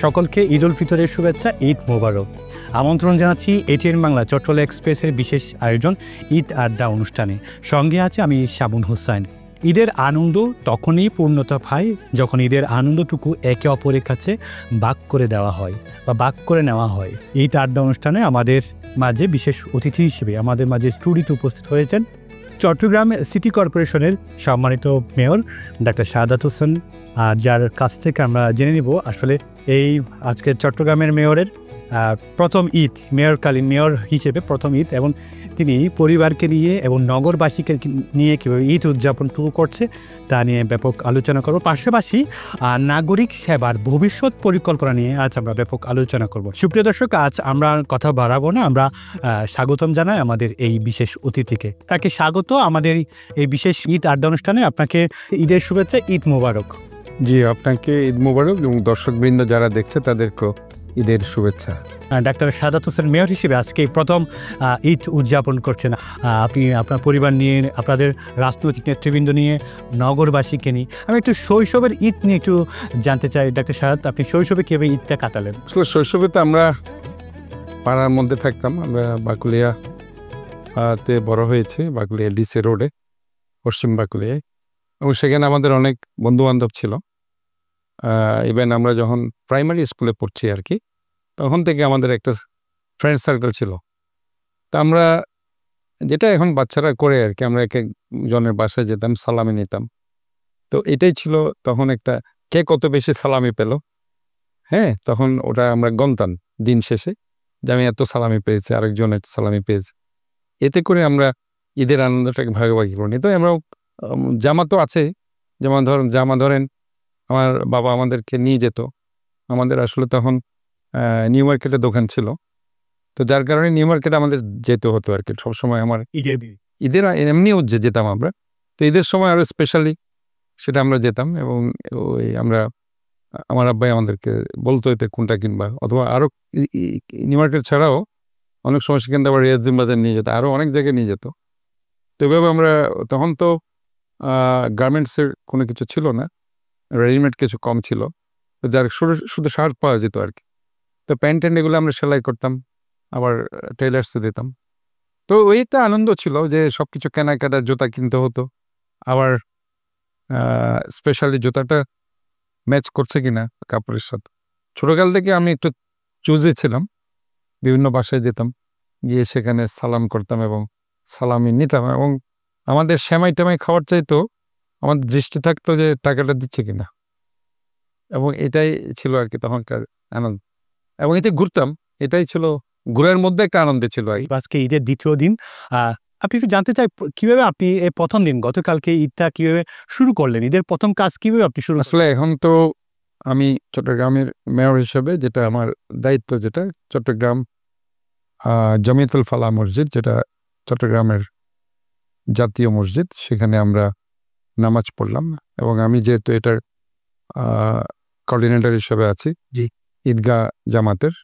সকলকে ঈদ উল ফিতরের শুভেচ্ছা, ঈদ মোবারক। আমন্ত্রণ জানাচ্ছি এটিএন বাংলা চট্টলা এক্সপ্রেসের বিশেষ আয়োজন ঈদ আড্ডা অনুষ্ঠানে। সঙ্গে আছে আমি শাবুন হোসাইন। ঈদের আনন্দ তখনই পূর্ণতা পায় যখন ঈদের আনন্দটুকু একে অপরের কাছে ভাগ করে দেওয়া হয় বা ভাগ করে নেওয়া হয়। ঈদ আড্ডা অনুষ্ঠানে আমাদের মাঝে বিশেষ অতিথি হিসেবে আমাদের মাঝে স্টুডিওতে উপস্থিত হয়েছেন চট্টগ্রাম সিটি কর্পোরেশনের সম্মানিত মেয়র ডাক্তার শাহাদাত হোসেন, যার কাছ থেকে আমরা জেনে নিব আসলে এই আজকে চট্টগ্রামের মেয়রের প্রথম ঈদ, মেয়রকালীন মেয়র হিসেবে প্রথম ঈদ, এবং তিনি পরিবারকে নিয়ে এবং নগরবাসীকে নিয়ে কীভাবে ঈদ উদযাপনটুকু করছে তা নিয়ে ব্যাপক আলোচনা করব। পাশাপাশি নাগরিক সেবার ভবিষ্যৎ পরিকল্পনা নিয়ে আজ আমরা ব্যাপক আলোচনা করব। সুপ্রিয় দর্শক, আজ আমরা কথা বাড়াবো না, আমরা স্বাগতম জানাই আমাদের এই বিশেষ অতিথিকে। তাকে স্বাগত আমাদের এই বিশেষ ঈদ আড্ডা অনুষ্ঠানে। আপনাকে ঈদের শুভেচ্ছা, ঈদ মোবারক। জি, আপনাকে ঈদ মোবারক এবং দর্শকবৃন্দ যারা দেখছে তাদেরকেও ঈদের শুভেচ্ছা। ডাক্তার শাহাদাত হোসেন মেয়র হিসেবে আজকে প্রথম ঈদ উদযাপন করছেন। আপনি আপনার পরিবার নিয়ে, আপনাদের রাজনৈতিক নেতৃবৃন্দ নিয়ে, নগরবাসীকে নিয়ে, আমি একটু শৈশবের ঈদ নিয়ে একটু জানতে চাই। ডাক্তার শাহাদাত, আপনি শৈশবে কীভাবে ঈদটা কাটালেন? আসলে শৈশবে তো আমরা পাড়ার মধ্যে থাকতাম। আমরা বাকুলিয়াতে বড় হয়েছি, বাকুলিয়া ডিসি রোডে, পশ্চিম বাকুলিয়ায়, এবং সেখানে আমাদের অনেক বন্ধুবান্ধব ছিল। ইভেন আমরা যখন প্রাইমারি স্কুলে পড়ছি আর কি, তখন থেকে আমাদের একটা ফ্রেন্ড সার্কেল ছিল। তা আমরা যেটা এখন বাচ্চারা করে আর কি, আমরা এক একজনের বাসায় যেতাম, সালামি নিতাম। তো এটাই ছিল তখন একটা, কে কত বেশি সালামি পেল, হ্যাঁ, তখন ওটা আমরা গণতাম দিন শেষে যে আমি এত সালামি পেয়েছি, আরেকজন এত সালামি পেয়েছে। এতে করে আমরা ঈদের আনন্দটাকে ভাগাভাগি করি। তো আমরা জামা তো আছে, যেমন জামা ধরেন আমার বাবা আমাদেরকে নিয়ে যেত। আমাদের আসলে তখন নিউ মার্কেটে দোকান ছিল, তো যার কারণে নিউ মার্কেটে আমাদের যেতে হতো আর কি সবসময়। আমার ঈদের এমনিও যেতাম আমরা, তো ঈদের সময় আরও স্পেশালি সেটা আমরা যেতাম। এবং ওই আমার আব্বাই আমাদেরকে বলতো এতে কোনটা কিনবা, অথবা আরও নিউ মার্কেট ছাড়াও অনেক সময় সেখান থেকে আবার রিয়াজিম বাজার নিয়ে যেত, আরও অনেক জায়গায় নিয়ে যেত। তো এভাবে আমরা, তখন তো গার্মেন্টসের কোনো কিছু ছিল না, রেডিমেড কিছু কম ছিল, যার শুধু শার্ট পাওয়া যেত আর কি। তো প্যান্ট এগুলো আমরা সেলাই করতাম, আবার টেইলার্সে দিতাম। তো ওইটা আনন্দ ছিল যে সব কিছু কেনাকাটা, জুতা কিনতে হতো, আবার স্পেশালি জুতাটা ম্যাচ করছে কিনা কাপড়ের সাথে। ছোটোকাল থেকে আমি একটু চুজি ছিলাম, বিভিন্ন বাসায় যেতাম, গিয়ে সেখানে সালাম করতাম এবং সালামি নিতাম, এবং আমাদের সেমাই টেমাই খাওয়ার চাইতো আমাদের দৃষ্টি থাকতো যে টাকাটা দিচ্ছে কিনা, এবং এটাই ছিল আর কি তখনকার আনন্দ। এবং এতে ঘুরতাম, এটাই ছিল ঘুরের মধ্যে একটা আনন্দ ছিল। আজকে ঈদের দ্বিতীয় দিন, আপনি একটু জানতে চাই কিভাবে আপনি এই প্রথম দিন গতকালকে ঈদটা কিভাবে শুরু করলেন? ঈদের প্রথম কাজ কিভাবে আপনি শুরু? আসলে এখন তো আমি চট্টগ্রামের মেয়র হিসেবে যেটা আমার দায়িত্ব, যেটা চট্টগ্রাম জমিয়তুল ফালাহ মসজিদ, যেটা চট্টগ্রামের জাতীয় মসজিদ, সেখানে আমরা নামাজ পড়লাম। এবং আমি যেহেতু এটার কোঅর্ডিনেটর হিসেবে আছি ঈদগাহ জামাতের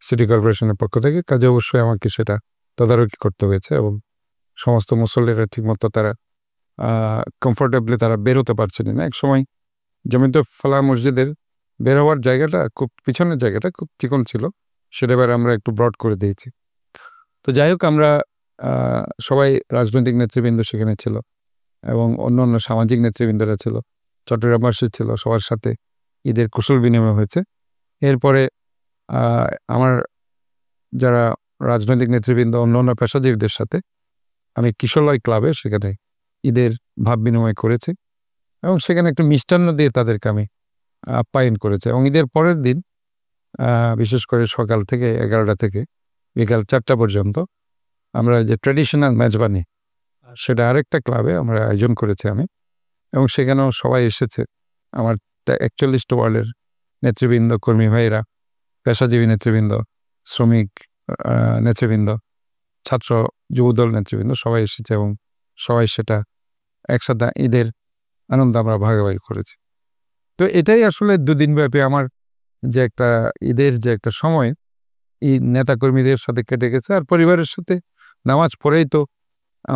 সিটি কর্পোরেশনের পক্ষ থেকে, কাজে অবশ্যই আমাকে সেটা তদারকি করতে হয়েছে। এবং সমস্ত মুসল্লিরা ঠিকমতো তারা কমফোর্টেবলি তারা বেরোতে পারছেন না। এক সময় জমিয়তুল ফালাহ মসজিদের বের হওয়ার জায়গাটা, খুব পিছনের জায়গাটা খুব চিকন ছিল, সেটা এবার আমরা একটু ব্রড করে দিয়েছি। তো যাই হোক, আমরা সবাই রাজনৈতিক নেতৃবৃন্দ সেখানে ছিল, এবং অন্য অন্য সামাজিক নেতৃবৃন্দরা ছিল, চট্টগ্রামবাসী ছিল, সবার সাথে ঈদের কুশল বিনিময় হয়েছে। এরপরে আমার যারা রাজনৈতিক নেতৃবৃন্দ, অন্য অন্য পেশাজীবীদের সাথে আমি কিশোরলয় ক্লাবে সেখানে ঈদের ভাব বিনিময় করেছি, এবং সেখানে একটু মিষ্টান্ন দিয়ে তাদেরকে আমি আপ্যায়ন করেছি। এবং ঈদের পরের দিন বিশেষ করে সকাল থেকে 11টা থেকে বিকাল 4টা পর্যন্ত আমরা যে ট্র্যাডিশনাল মেজবানি, সেটা আরেকটা ক্লাবে আমরা আয়োজন করেছি আমি, এবং সেখানেও সবাই এসেছে। আমার 41টা ওয়ার্ডের নেতৃবৃন্দ, কর্মী ভাইরা, পেশাজীবী নেতৃবৃন্দ, শ্রমিক নেতৃবৃন্দ, ছাত্র যুবদল নেতৃবৃন্দ সবাই এসেছে, এবং সবাই সেটা একসাথে ঈদের আনন্দ আমরা ভাগাভাগি করেছি। তো এটাই আসলে দুদিনব্যাপী আমার যে একটা ঈদের যে একটা সময় এই নেতাকর্মীদের সাথে কেটে গেছে। আর পরিবারের সাথে নামাজ পড়েই তো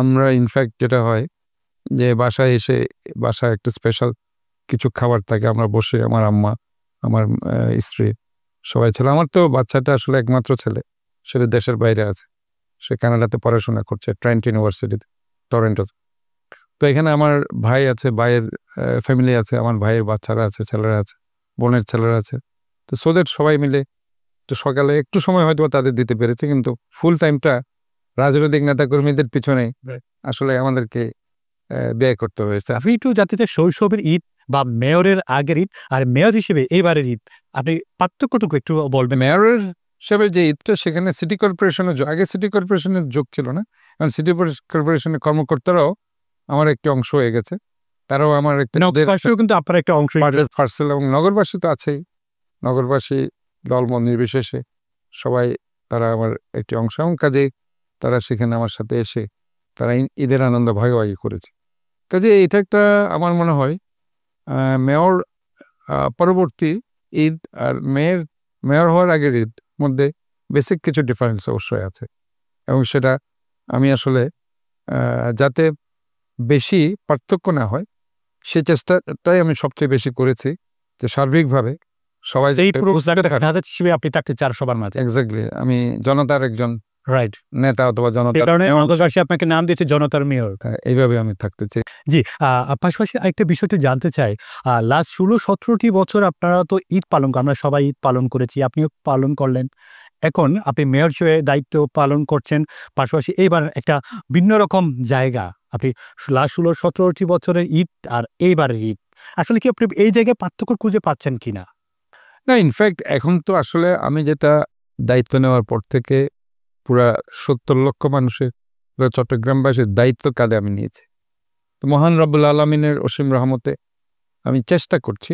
আমরা ইনফ্যাক্ট যেটা হয় যে বাসায় এসে, বাসায় একটা স্পেশাল কিছু খাবার থাকে, আমরা বসে, আমার আম্মা, আমার স্ত্রী, সবাই ছিল। আমার তো বাচ্চাটা আসলে একমাত্র ছেলে, সেটা দেশের বাইরে আছে, সে কানাডাতে পড়াশোনা করছে ট্রেন্ট ইউনিভার্সিটিতে, টরন্টোতে। তো এখানে আমার ভাই আছে, ভাইয়ের ফ্যামিলি আছে, আমার ভাইয়ের বাচ্চারা আছে, ছেলেরা আছে, বোনের ছেলেরা আছে। তো সোদের সবাই মিলে তো সকালে একটু সময় হয়তো তাদের দিতে পেরেছে, কিন্তু ফুল টাইমটা রাজনৈতিক নেতাকর্মীদের পিছনে আসলে আমাদেরকে ব্যয় করতে হয়েছে। আপনি একটু জাতিতে শৈশবের ঈদ বা মেয়রের আগের ঈদ আর মেয়র হিসেবে এইবারের ঈদ আপনি পার্থক্যটুকু একটু বলবেন। মেয়রের হিসেবে যে ঈদটা, সেখানে সিটি কর্পোরেশনের আগে সিটি কর্পোরেশনের যোগ ছিল না, কারণ সিটি কর্পোরেশনের কর্মকর্তারাও আমার একটি অংশ হয়ে গেছে, তারাও আমার একটা নগরবাসীও কিন্তু আপনার একটা অংশ পার্সেল, এবং নগরবাসী তো আছেই, নগরবাসী দলমত নির্বিশেষে সবাই তারা আমার একটি অংশ, এবং কাজে তারা সেখানে আমার সাথে এসে তারা ঈদের আনন্দ ভাগাভাগি করেছে। কাজে এটা একটা আমার মনে হয় মেয়র পরবর্তী ঈদ আর মেয়র হওয়ার আগের ঈদ মধ্যে বেসিক কিছু ডিফারেন্স অবশ্যই আছে, এবং সেটা আমি আসলে যাতে বেশি পার্থক্য না হয় সে চেষ্টাটাই আমি সবচেয়ে বেশি করেছি, যে সার্বিকভাবে সবাই হিসেবে আপনি থাকতে চান সবার মাঝে। এক্স্যাক্টলি, আমি জনতার একজন রাইট নেতা অথবা এই কারণে নগরবাসী আপনাকে নাম দিয়েছে জনতার মেয়র। এইভাবে আমি থাকতে চাই। জি, পাশাপাশি আরেকটা বিষয়টি জানতে চাই, লাস্ট 16-17টি বছর আপনারা তো ঈদ পালন আমরা সবাই ঈদ পালন করেছি, আপনিও পালন করলেন। এখন আপনি মেয়র হিসেবে দায়িত্ব পালন করছেন, পাশাপাশি এইবার একটা ভিন্ন রকম জায়গা। আপনি লাস্ট 16-17টি বছরের ঈদ আর এইবারের ঈদ আসলে কি আপনি এই জায়গায় পার্থক্য খুঁজে পাচ্ছেন কিনা? না, ইনফ্যাক্ট এখন তো আসলে আমি যেটা দায়িত্ব নেওয়ার পর থেকে পুরা 70 লক্ষ মানুষের, পুরো চট্টগ্রামবাসীর দায়িত্ব কাঁধে আমি নিয়েছি। তো মহান রব্বুল আলমিনের অসীম রহমতে আমি চেষ্টা করছি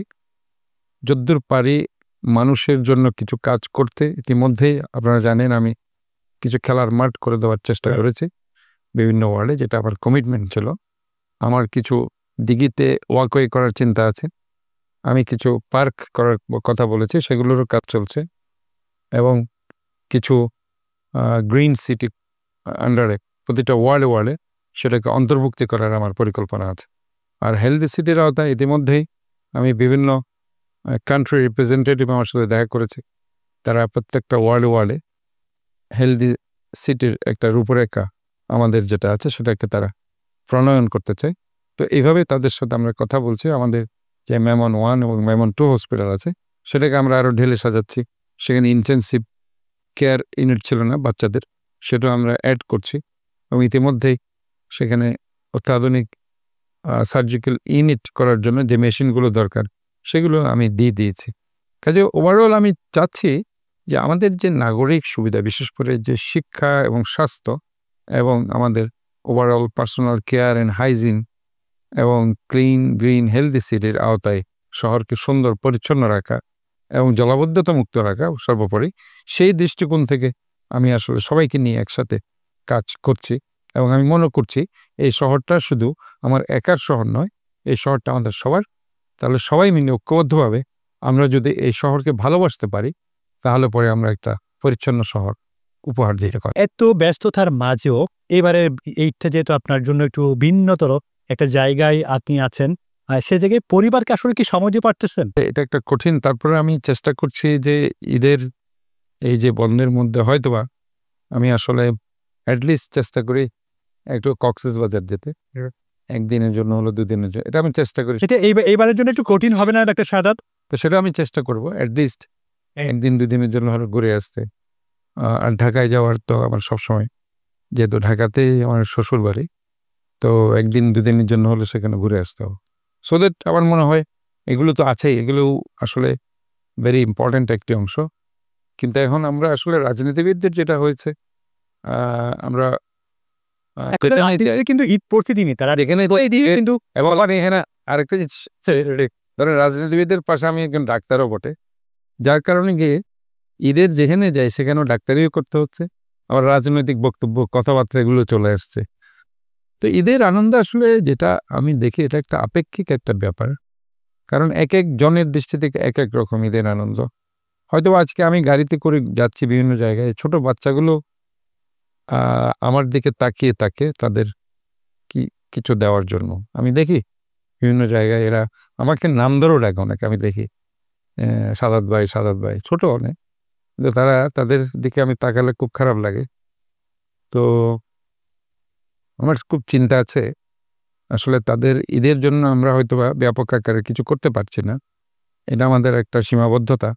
যদ্দূর পারি মানুষের জন্য কিছু কাজ করতে। ইতিমধ্যেই আপনারা জানেন আমি কিছু খেলার মাঠ করে দেওয়ার চেষ্টা করেছি বিভিন্ন ওয়ার্ডে, যেটা আমার কমিটমেন্ট ছিল। আমার কিছু দিঘিতে ওয়াকওয়ে করার চিন্তা আছে, আমি কিছু পার্ক করার কথা বলেছি, সেগুলোরও কাজ চলছে, এবং কিছু গ্রিন সিটি আন্ডারে প্রতিটা ওয়ার্ডে সেটাকে অন্তর্ভুক্তি করার আমার পরিকল্পনা আছে। আর হেলদি সিটির আওতায় ইতিমধ্যেই আমি বিভিন্ন কান্ট্রি রিপ্রেজেন্টেটিভ আমার সাথে দেখা করেছি, তারা প্রত্যেকটা ওয়ার্ডে হেলদি সিটির একটা রূপরেখা আমাদের যেটা আছে সেটাকে তারা প্রণয়ন করতে চায়। তো এইভাবে তাদের সাথে আমরা কথা বলছি। আমাদের যে মেমন 1 এবং মেমন 2 হসপিটাল আছে সেটাকে আমরা আরও ঢেলে সাজাচ্ছি, সেখানে ইন্টেন্সিভ কেয়ার ইউনিট ছিল না বাচ্চাদের, সেটাও আমরা অ্যাড করছি, এবং ইতিমধ্যেই সেখানে অত্যাধুনিক সার্জিক্যাল ইউনিট করার জন্য যে মেশিনগুলো দরকার সেগুলো আমি দিয়েছি। কাজে ওভারঅল আমি চাচ্ছি যে আমাদের যে নাগরিক সুবিধা, বিশেষ করে যে শিক্ষা এবং স্বাস্থ্য এবং আমাদের overall personal care and hygiene এবং ক্লিন গ্রিন হেলদি সিটির আওতায় শহরকে সুন্দর পরিচ্ছন্ন রাখা এবং জলাবদ্ধতা মুক্ত রাখা সর্বোপরি, সেই দৃষ্টিকোণ থেকে আমি আসলে সবাইকে নিয়ে একসাথে কাজ করছি। এবং আমি মনে করছি এই শহরটা শুধু আমার একার শহর নয়, এই শহরটা আমাদের সবার। তাহলে সবাই মিলে ঐক্যবদ্ধভাবে আমরা যদি এই শহরকে ভালোবাসতে পারি, তাহলে পরে আমরা একটা পরিচ্ছন্ন শহর উপহার দিতে পারি। এত ব্যস্ততার মাঝেও এবারে এইটা যেহেতু আপনার জন্য একটু ভিন্নতর একটা জায়গায় আপনি আছেন, সে জায়গায় পরিবারকে আসলে কি সময় দিতে পারতেছেন? এটা একটা কঠিন, তারপরে আমি চেষ্টা করছি যে ঈদের এই যে বন্ধের মধ্যে হয়তোবা আমি আসলে অ্যাটলিস্ট চেষ্টা করি একটু কক্সবাজার যেতে, একদিনের জন্য হলো 2 দিনের জন্য, এটা আমি চেষ্টা করি। সেটা এইবারের জন্য একটু কঠিন হবে না ডাক্তার শাহাদাত? তো সেটা আমি চেষ্টা করবো অ্যাটলিস্ট 1 দিন 2 দিনের জন্য হলো ঘুরে আসতে। আর ঢাকায় যাওয়ার তো আমার সবসময়, যেহেতু ঢাকাতেই আমার শ্বশুর বাড়ি, তো 1 দিন 2 দিনের জন্য হলে সেখানে ঘুরে আসতে হবে। সো দ্যাট আমার মনে হয় এগুলো তো আছেই, এগুলো আসলে ভেরি ইম্পর্ট্যান্ট একটি অংশ। কিন্তু এখন আমরা আসলে রাজনীতিবিদদের যেটা হয়েছে, আমরা কিন্তু ঈদ প্রতিদিনই তারা এখানে কিন্তু এবং এখানে আরেকটা জিনিস, ধরেন রাজনীতিবিদদের পাশে আমি একজন ডাক্তারও বটে, যার কারণে গিয়ে ঈদের যেখানে যাই সেখানেও ডাক্তারিও করতে হচ্ছে, আবার রাজনৈতিক বক্তব্য কথাবার্তা এগুলো চলে আসছে। তো ঈদের আনন্দ আসলে যেটা আমি দেখি এটা একটা আপেক্ষিক একটা ব্যাপার, কারণ এক এক জনের দৃষ্টি থেকে এক এক রকম ঈদের আনন্দ। হয়তো আজকে আমি গাড়িতে করে যাচ্ছি বিভিন্ন জায়গায়, ছোট বাচ্চাগুলো আমার দিকে তাকিয়ে তাদের কিছু দেওয়ার জন্য আমি দেখি বিভিন্ন জায়গায় এরা আমাকে নাম ধরেও ডাকে অনেকে, আমি দেখি সাদাত ভাই ছোট অনেক, কিন্তু তাদের দিকে আমি তাকালে খুব খারাপ লাগে। তো আমার খুব চিন্তা আছে, আসলে তাদের ঈদের জন্য আমরা হয়তোবা ব্যাপক আকারে কিছু করতে পারছি না, এটা আমাদের একটা সীমাবদ্ধতা।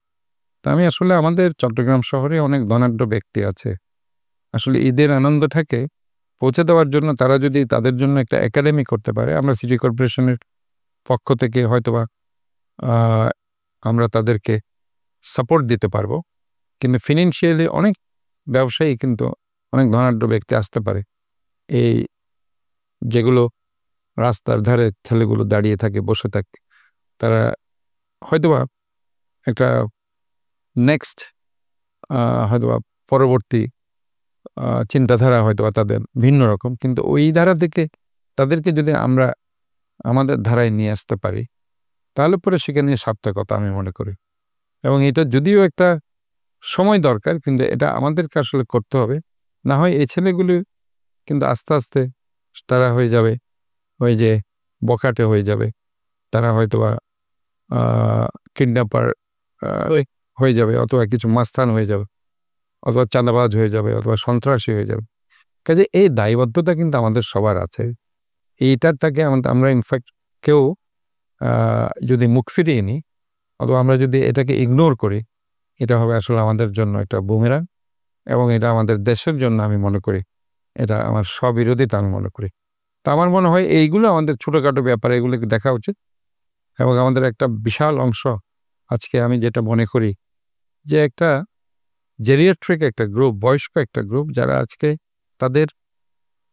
তা আমি আসলে আমাদের চট্টগ্রাম শহরে অনেক ধনাঢ্য ব্যক্তি আছে, আসলে ঈদের আনন্দটাকে পৌঁছে দেওয়ার জন্য তারা যদি তাদের জন্য একটা একাডেমি করতে পারে, আমরা সিটি কর্পোরেশনের পক্ষ থেকে হয়তোবা আমরা তাদেরকে সাপোর্ট দিতে পারবো। কিন্তু ফিনান্সিয়ালি অনেক ব্যবসায়ী কিন্তু অনেক ধনাঢ্য ব্যক্তি আসতে পারে, এই যেগুলো রাস্তার ধারে ছেলেগুলো দাঁড়িয়ে থাকে, বসে থাকে, তারা হয়তোবা একটা নেক্সট হয়তোবা পরবর্তী চিন্তাধারা হয়তোবা তাদের ভিন্ন রকম, কিন্তু ওই ধারা থেকে তাদেরকে যদি আমরা আমাদের ধারায় নিয়ে আসতে পারি, তাহলে পরে সেখানে সার্থকতা আমি মনে করি। এবং এটা যদিও একটা সময় দরকার, কিন্তু এটা আমাদেরকে আসলে করতে হবে, না হয় এই ছেলেগুলি কিন্তু আস্তে আস্তে তারা হয়ে যাবে ওই যে বখাটে হয়ে যাবে, তারা হয়তোবা কিডন্যাপার হয়ে যাবে, অথবা কিছু মাস্তান হয়ে যাবে, অথবা চাঁদাবাজ হয়ে যাবে, অথবা সন্ত্রাসী হয়ে যাবে। কাজে এই দায়বদ্ধতা কিন্তু আমাদের সবার আছে, এইটার থেকে আমরা ইনফ্যাক্ট কেউ যদি মুখ ফিরিয়ে নিই, অথবা আমরা যদি এটাকে ইগনোর করি, এটা হবে আসলে আমাদের জন্য একটা বুমেরাং, এবং এটা আমাদের দেশের জন্য আমি মনে করি এটা আমার স্ববিরোধিতা আমি মনে করি। তা আমার মনে হয় এইগুলো আমাদের ছোটোখাটো ব্যাপার, এগুলোকে দেখা উচিত। এবং আমাদের একটা বিশাল অংশ আজকে আমি যেটা মনে করি যে একটা জেরিয়াট্রিক একটা গ্রুপ, বয়স্ক একটা গ্রুপ, যারা আজকে তাদের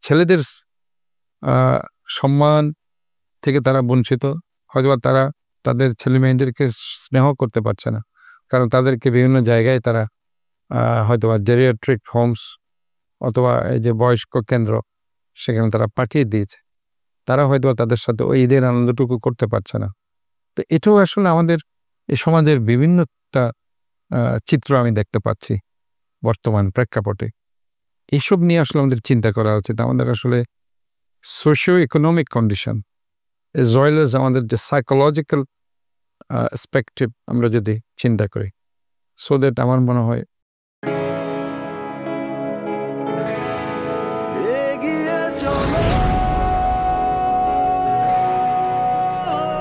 ছেলেদের সম্মান থেকে তারা বঞ্চিত, হয়তো তারা তাদের ছেলে মেয়েদেরকে স্নেহ করতে পারছে না, কারণ তাদেরকে বিভিন্ন জায়গায় তারা হয়তোবা জেরিয়াট্রিক হোমস অথবা এই যে বয়স্ক কেন্দ্র সেখানে তারা পাঠিয়ে দিয়েছে, তারা হয়তো তাদের সাথে ওই ঈদের আনন্দটুকু করতে পারছে না। তো এটাও আসলে আমাদের এই সমাজের বিভিন্নটা চিত্র আমি দেখতে পাচ্ছি বর্তমান প্রেক্ষাপটে। এইসব নিয়ে আসলে আমাদের চিন্তা করা উচিত। আমাদের আসলে socio economic condition as well as আমাদের যে সাইকোলজিক্যাল স্পেকটিভ আমরা যদি চিন্তা করি, সো দ্যাট আমার মনে হয়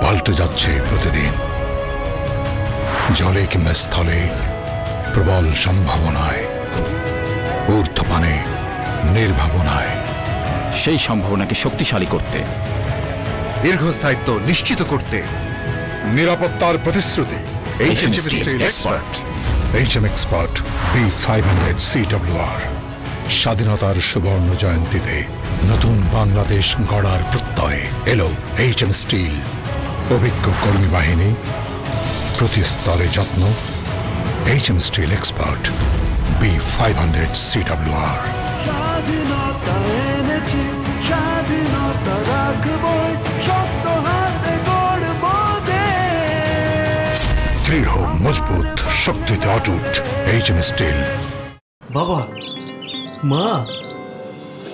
পাল্টে যাচ্ছে প্রতিদিন, জলে কিংবা স্থলে প্রবল সম্ভাবনায়, ঊর্ধ্বপানে নির্ভাবনায়। সেই সম্ভাবনাকে শক্তিশালী করতে, দীর্ঘস্থায়িত্ব নিশ্চিত করতে, নিরাপত্তার প্রতিশ্রুতি HM Steel Expert B500 CWR। স্বাধীনতার সুবর্ণ জয়ন্তীতে নতুন বাংলাদেশ গড়ার প্রত্যয়ে এলো HM Steel। অভিজ্ঞ কর্মী বাহিনী, প্রতি স্তরে যত্ন। HM Steel Expert B500 CWR। স্বাধীনতা এনেছি, স্বাধীনতা রাখবই, শক্ত হাতে গড়ব দেশ। দৃঢ়, মজবুত, শক্তিতে অটুট HM Steel। বাবা, মা,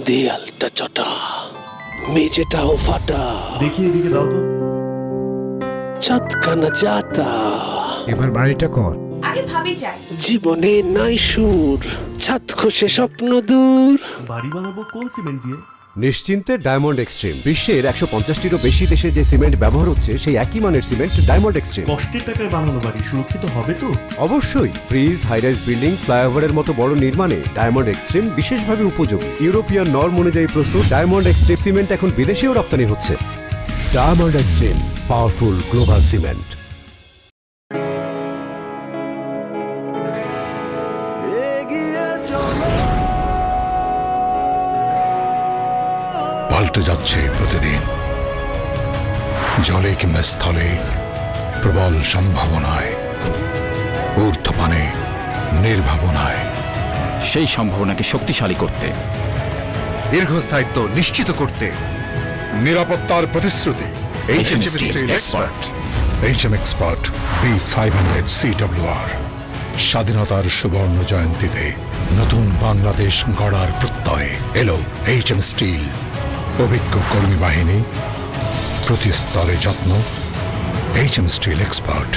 দেয়ালটা চটা, মেঝেটাও ফাটা, দেখি এদিকে দাও তো। ছাদখানা যাতা, এবার বাড়িটা কর। আগে ভাবি যাই। জীবনে নাই সুর, ছাদ খসে স্বপ্ন দূর। বাড়ি বানাবো কোন সিমেন্ট দিয়ে? নিশ্চিন্তে ডায়মন্ড এক্সট্রিম। বিশ্বের 150টিরও বেশি দেশে যে সিমেন্ট ব্যবহার হচ্ছে সেই একই মানের সিমেন্ট ডায়মন্ড এক্সট্রিম। কষ্টের টাকায় বানানো বাড়ি সুরক্ষিত হবে তো? অবশ্যই। ব্রিজ, হাইরাইজ বিল্ডিং, ফ্লাইওভারের মতো বড় নির্মাণে ডায়মন্ড এক্সট্রিম বিশেষভাবে উপযোগী। ইউরোপিয়ান নর্ম অনুযায়ী প্রস্তুত ডায়মন্ড এক্সট্রিম সিমেন্ট এখন বিদেশেও রপ্তানি হচ্ছে। Diamond extreme, powerful global cement. পাল্টে যাচ্ছে প্রতিদিন, জলে কিংবা স্থলে প্রবল সম্ভাবনায়, ঊর্ধ্বপানে নির্ভাবনায়। সেই সম্ভাবনাকে শক্তিশালী করতে, দীর্ঘস্থায়িত্ব নিশ্চিত করতে, নিরাপত্তার প্রতিশ্রুতি HM Steel Expert B500 CWR। স্বাধীনতার সুবর্ণ জয়ন্তীতে নতুন বাংলাদেশ গড়ার প্রত্যয়ে এলো HM Steel। অভিজ্ঞ কর্মী বাহিনী, প্রতি স্তরে যত্ন। HM Steel Expert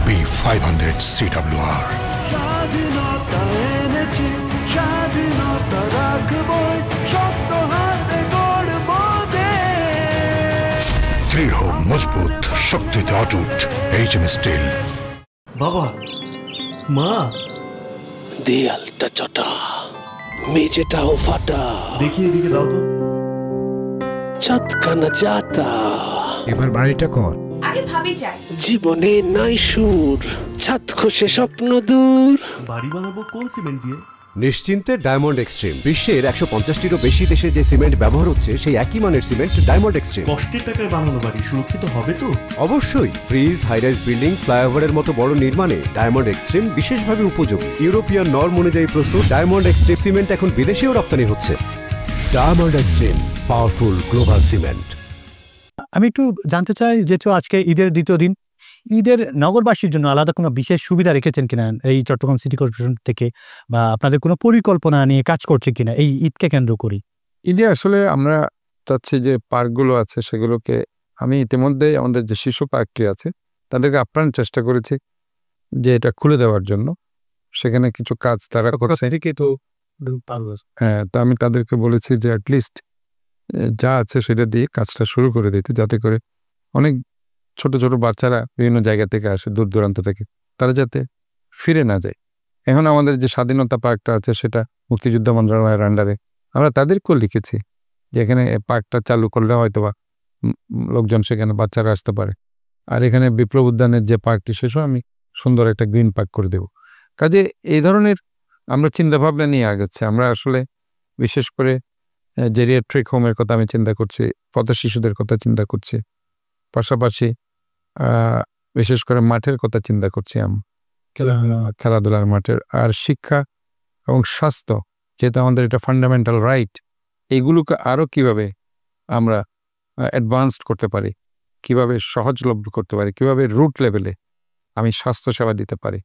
B500 CWR। স্বাধীনতা এনেছি, স্বাধীনতা রাখবই, শক্ত হাতে গড়ব দেশ। দৃঢ় মজবুত শক্তিতে অটুট HM স্টিল। বাবা, মা, দেয়ালটা চটা, মেঝেটাও ফাটা, দেখি এদিকে দাও তো। ছাদখানা যাতা, এবার বাড়িটা কর। আগে ভাবি যাই। জীবনে নাই সুর, ছাদ খসে স্বপ্ন দূর। বাড়ি বানাবো কোন সিমেন্ট দিয়ে? নিশ্চিন্তে ডায়মন্ড এক্সট্রিম। বিশ্বের 150টিরও বেশি দেশে যে সিমেন্ট ব্যবহার হচ্ছে সেই একই মানের সিমেন্ট ডায়মন্ড এক্সট্রিম। কষ্টের টাকায় বানানো বাড়ি সুরক্ষিত হবে তো? অবশ্যই। ব্রিজ, হাইরাইজ বিল্ডিং, ফ্লাইওভারের মতো বড় নির্মাণে ডায়মন্ড এক্সট্রিম বিশেষভাবে উপযোগী। ইউরোপিয়ান নর্ম অনুযায়ী প্রস্তুত ডায়মন্ড এক্সট্রিম সিমেন্ট এখন বিদেশেও রপ্তানি হচ্ছে। Diamond extreme, powerful global cement. আমি একটু জানতে চাই, যেহেতু আজকে ঈদের দ্বিতীয় দিন, ঈদের নগরবাসীর জন্য আলাদা কোনো বিশেষ সুবিধা রেখেছেন কিনা এই চট্টগ্রাম সিটি কর্পোরেশন থেকে, বা আপনাদের কোনো পরিকল্পনা নিয়ে কাজ করছে কিনা এই ঈদকে কেন্দ্র করি? ঈদে আসলে আমরা চাচ্ছি যে পার্কগুলো আছে সেগুলোকে, আমি ইতিমধ্যেই আমাদের যে শিশু পার্কটি আছে তাদেরকে আপ্রাণ চেষ্টা করেছি যে এটা খুলে দেওয়ার জন্য। সেখানে কিছু কাজ তারা করছে। হ্যাঁ, তো আমি তাদেরকে বলেছি যে অ্যাটলিস্ট যা আছে সেটা দিয়ে কাজটা শুরু করে দিতে, যাতে করে অনেক ছোট ছোট বাচ্চারা বিভিন্ন জায়গা থেকে আসে, দূর দূরান্ত থেকে, তারা যাতে ফিরে না যায়। এখন আমাদের যে স্বাধীনতা পার্কটা আছে সেটা মুক্তিযুদ্ধ মন্ত্রণালয়ের আন্ডারে, আমরা তাদেরকেও লিখেছি যে এখানে পার্কটা চালু করলে হয়তোবা লোকজন, সেখানে বাচ্চারা আসতে পারে। আর এখানে বিপ্লব উদ্যানের যে পার্কটি, সেসব আমি সুন্দর একটা গ্রিন পার্ক করে দেব। কাজে এই ধরনের আমরা চিন্তাভাবনা নিয়ে আগাচ্ছি। আমরা আসলে বিশেষ করে জেরিয়াট্রিক হোমের কথা আমি চিন্তা করছি, পথ শিশুদের কথা চিন্তা করছি, পাশাপাশি বিশেষ করে মাঠের কথা চিন্তা করছি, খেলাধুলার মাঠের, আর শিক্ষা এবং স্বাস্থ্য, যেহেতু আমাদের এটা ফান্ডামেন্টাল রাইট, এইগুলোকে আরও কিভাবে আমরা অ্যাডভান্সড করতে পারি, কিভাবে সহজলভ্য করতে পারি, কিভাবে রুট লেভেলে আমি স্বাস্থ্যসেবা দিতে পারি,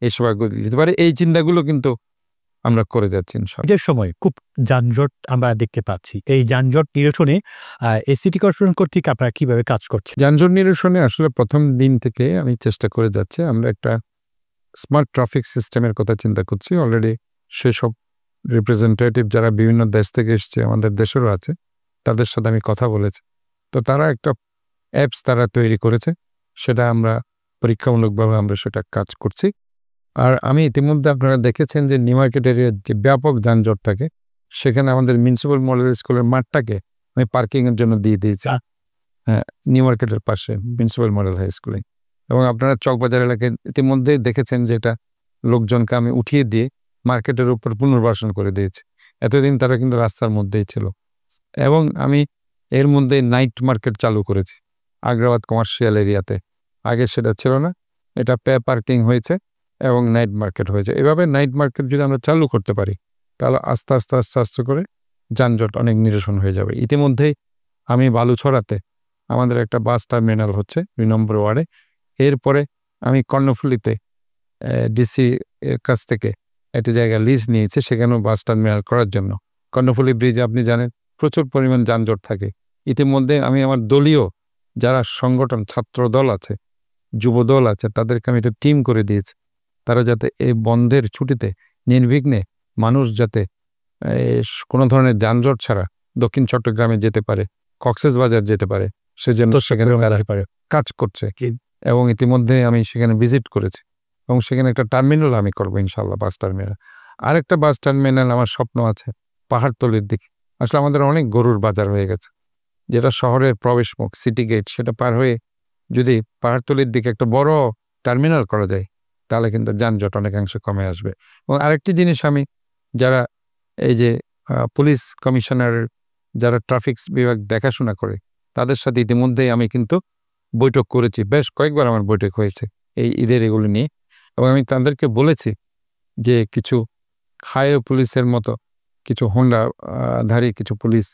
এই সেবাগুলো দিতে পারি, এই চিন্তাগুলো কিন্তু আমরা করে যাচ্ছি ইনশাআল্লাহ। ঈদের সময় খুব যানজট আমরা দেখতে পাচ্ছি, এই যানজট নিরসনে এই সিটি কর্পোরেশন কর্তৃক আপনারা কিভাবে কাজ করছেন? যানজট নিরসনে আসলে প্রথম দিন থেকে আমি চেষ্টা করে যাচ্ছি। আমরা একটা স্মার্ট ট্রাফিক সিস্টেমের কথা চিন্তা করছি। অলরেডি সেসব রিপ্রেজেন্টেটিভ যারা বিভিন্ন দেশ থেকে এসছে, আমাদের দেশেরও আছে, তাদের সাথে আমি কথা বলেছি। তো তারা একটা অ্যাপস তারা তৈরি করেছে, সেটা আমরা পরীক্ষামূলকভাবে আমরা সেটা কাজ করছি। আর আমি ইতিমধ্যে আপনারা দেখেছেন যে নিউ মার্কেট এরিয়ার যে ব্যাপক যানজট থাকে, সেখানে আমাদের মিউনিসিপ্যাল মডেল স্কুলের মাঠটাকে আমি পার্কিংয়ের জন্য দিয়ে দিয়েছি। হ্যাঁ, নিউ মার্কেটের পাশে মিউনিসিপ্যাল মডেল হাই স্কুলে। এবং আপনারা চকবাজার এলাকায় ইতিমধ্যেই দেখেছেন যে এটা লোকজনকে আমি উঠিয়ে দিয়ে মার্কেটের উপর পুনর্বাসন করে দিয়েছি। এতদিন তারা কিন্তু রাস্তার মধ্যেই ছিল। এবং আমি এর মধ্যে নাইট মার্কেট চালু করেছি আগ্রাবাদ কমার্শিয়াল এরিয়াতে। আগে সেটা ছিল না, এটা পে পার্কিং হয়েছে এবং নাইট মার্কেট হয়েছে। এভাবে নাইট মার্কেট যদি আমরা চালু করতে পারি, তাহলে আস্তে আস্তে আস্তে আস্তে করে যানজট অনেক নিরসন হয়ে যাবে। ইতিমধ্যেই আমি বালুছড়াতে আমাদের একটা বাস টার্মিনাল হচ্ছে 2 নম্বর ওয়ার্ডে। এরপরে আমি কর্ণফুলীতে ডিসি এর কাছ থেকে একটা জায়গা লিজ নিয়েছে, সেখানেও বাস টার্মিনাল করার জন্য। কর্ণফুলী ব্রিজে আপনি জানেন প্রচুর পরিমাণ যানজট থাকে। ইতিমধ্যে আমি আমার দলীয় যারা সংগঠন, ছাত্র দল আছে, যুব দল আছে, তাদেরকে আমি একটা টিম করে দিয়েছি। তারা যাতে এই বন্ধের ছুটিতে নির্বিঘ্নে মানুষ যাতে কোনো ধরনের যানজট ছাড়া দক্ষিণ চট্টগ্রামে যেতে পারে, কক্সবাজার যেতে পারে, সেজন্য সেখানে কাজ করছে। এবং ইতিমধ্যে আমি সেখানে ভিজিট করেছি এবং সেখানে একটা টার্মিনাল আমি করবো ইনশাল্লাহ, বাস টার্মিনাল। আরেকটা বাস টার্মিনাল আমার স্বপ্ন আছে পাহাড়তলির দিকে। আসলে আমাদের অনেক গরুর বাজার হয়ে গেছে, যেটা শহরের প্রবেশমুখ সিটি গেট, সেটা পার হয়ে যদি পাহাড়তলির দিকে একটা বড় টার্মিনাল করা যায়, তাহলে কিন্তু যানজট অনেকাংশে কমে আসবে। এবং আরেকটি জিনিস, আমি যারা এই যে পুলিশ কমিশনারের যারা ট্রাফিক বিভাগ দেখাশোনা করে, তাদের সাথে ইতিমধ্যেই আমি কিন্তু বৈঠক করেছি, বেশ কয়েকবার আমার বৈঠক হয়েছে এই ঈদের এগুলো নিয়ে। এবং আমি তাদেরকে বলেছি যে কিছু হাইওয়ে পুলিশের মতো কিছু হোন্ডাধারী কিছু পুলিশ,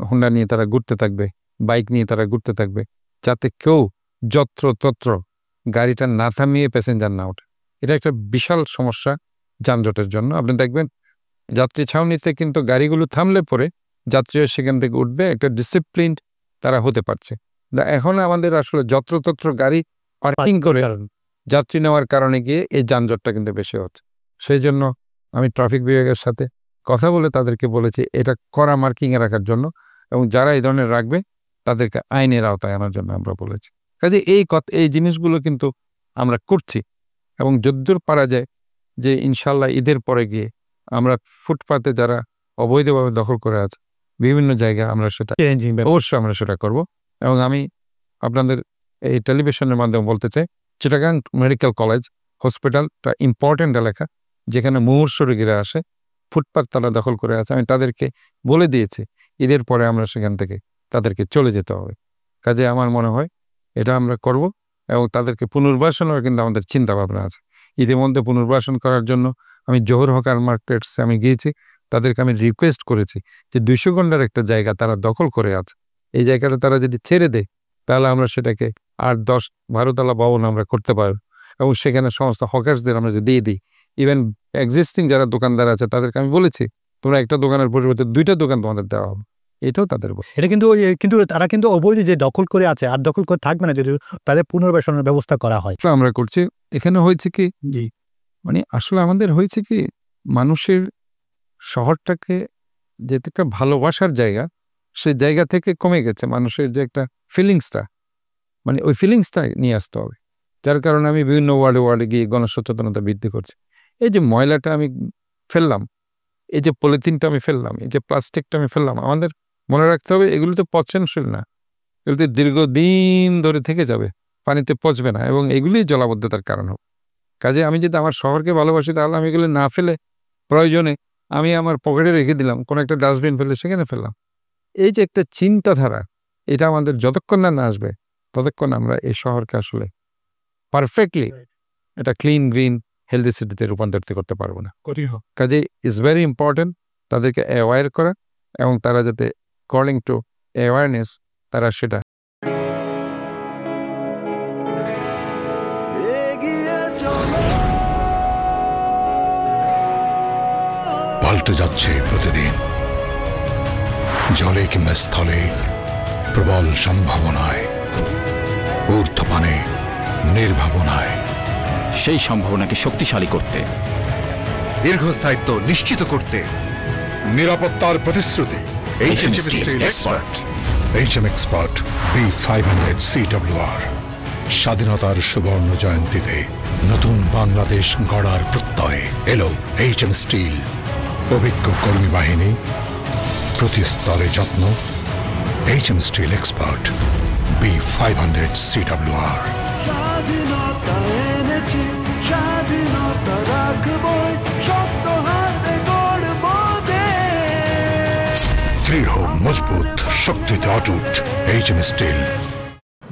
হোন্ডা নিয়ে তারা ঘুরতে থাকবে, বাইক নিয়ে তারা ঘুরতে থাকবে, যাতে কেউ যত্রতত্র গাড়িটা না থামিয়ে প্যাসেঞ্জার না ওঠে। এটা একটা বিশাল সমস্যা যানজটের জন্য। আপনি দেখবেন যাত্রী ছাউনিতে কিন্তু গাড়িগুলো থামলে পরে যাত্রীরা সেখান থেকে উঠবে, একটা ডিসিপ্লিন তারা হতে পারছে। এখন আমাদের আসলে যত্রতত্র গাড়ি পার্কিং করে যাত্রী নেওয়ার কারণে গিয়ে এই যানজটটা কিন্তু বেশি হচ্ছে। সেই জন্য আমি ট্রাফিক বিভাগের সাথে কথা বলে তাদেরকে বলেছি এটা কড়া মার্কিংয়ে রাখার জন্য, এবং যারা এই ধরনের রাখবে তাদেরকে আইনের আওতায় আনার জন্য আমরা বলেছি। কাজে এই জিনিসগুলো কিন্তু আমরা করছি, এবং যদ্দূর পারা যায় যে ইনশাল্লাহ ঈদের পরে গিয়ে আমরা ফুটপাতে যারা অবৈধভাবে দখল করে আছে বিভিন্ন জায়গায় আমরা সেটা অবশ্যই আমরা সেটা করব। এবং আমি আপনাদের এই টেলিভিশনের মাধ্যমে বলতে চাই, চিটাগাং মেডিকেল কলেজ হসপিটালটা ইম্পর্টেন্ট এলাকা, যেখানে মুমূর্ষ রোগীরা আসে, ফুটপাত তারা দখল করে আছে। আমি তাদেরকে বলে দিয়েছি ঈদের পরে আমরা সেখান থেকে তাদেরকে চলে যেতে হবে। কাজে আমার মনে হয় এটা আমরা করব, এবং তাদেরকে পুনর্বাসনের কিন্তু আমাদের চিন্তা ভাবনা আছে। ঈদের মধ্যে পুনর্বাসন করার জন্য আমি জোহর হকার মার্কেটসে আমি গিয়েছি, তাদেরকে আমি রিকোয়েস্ট করেছি যে 200 গন্ডার একটা জায়গা তারা দখল করে আছে, এই জায়গাটা তারা যদি ছেড়ে দেয় তাহলে আমরা সেটাকে 8-10-12 তলা ভবন আমরা করতে পারব, এবং সেখানে সমস্ত হকার্সদের আমরা যদি দিয়ে দিই, ইভেন এক্সিস্টিং যারা দোকানদার আছে তাদেরকে আমি বলেছি তোমরা একটা দোকানের পরিবর্তে 2টা দোকান তোমাদের দেওয়া হবে, এটাও তাদের এটা কিন্তু তারা কিন্তু অবৈধ যে দখল করে আছে আর দখল করে থাকবে না যদি তাদের পুনর্বাসনের ব্যবস্থা করা হয়। আমরা করছি। এখানে হয়েছে কি, মানে আসলে আমাদের হয়েছে কি, মানুষের শহরটাকে যে একটা ভালোবাসার জায়গা, সেই জায়গা থেকে কমে গেছে মানুষের যে একটা ফিলিংসটা, মানে ওই ফিলিংসটা নিয়ে আসতে হবে। যার কারণে আমি বিভিন্ন ওয়ার্ডে গিয়ে গণসচেতনতা বৃদ্ধি করছি। এই যে ময়লাটা আমি ফেললাম, এই যে পলিথিনটা আমি ফেললাম, এই যে প্লাস্টিকটা আমি ফেললাম, আমাদের মনে রাখতে হবে এগুলো তো পচনশীল না, এগুলোতে দীর্ঘদিন ধরে থেকে যাবে, পানিতে পচবে না, এবং এগুলিই জলাবদ্ধতার কারণ হবে। কাজে আমি যদি আমার শহরকে ভালোবাসি তাহলে আমি এগুলো না ফেলে প্রয়োজনে আমি আমার পকেটে রেখে দিলাম, কোনো একটা ডাস্টবিন ফেলে সেখানে ফেললাম। এই যে একটা চিন্তাধারা, এটা আমাদের যতক্ষণ না আসবে ততক্ষণ আমরা এই শহরকে আসলে পারফেক্টলি এটা ক্লিন গ্রিন হেলদি সিটিতে রূপান্তরিত করতে পারবো না। কাজে ইজ ভেরি ইম্পর্টেন্ট তাদেরকে অ্যাওয়ার করা, এবং তারা যাতে অ্যাকর্ডিং টু অ্যাওয়ারনেস তারা সেটা পাল্টে যাচ্ছে প্রতিদিন, জলে কিংবা স্থলে প্রবল সম্ভাবনায়, ঊর্ধ্বপানে নির্ভাবনায়। সেই সম্ভাবনাকে শক্তিশালী করতে, দীর্ঘস্থায়িত্ব নিশ্চিত করতে, নিরাপত্তার প্রতিশ্রুতি। HM Steel Expert HM Expert B500 CWR। স্বাধীনতার সুবর্ণ জয়ন্তীতে নতুন বাংলাদেশ গড়ার প্রত্যয় এলো HM Steel। অভিজ্ঞ কর্মী বাহিনী, প্রতি স্তরে যত্ন। HM Steel Expert B500 CWR। স্বাধীনতা এনেছি, স্বাধীনতা রাখবই, শক্ত হাতে গড়ব দেশ। দৃঢ় মজবুত শক্তিতে অটুট HM Steel।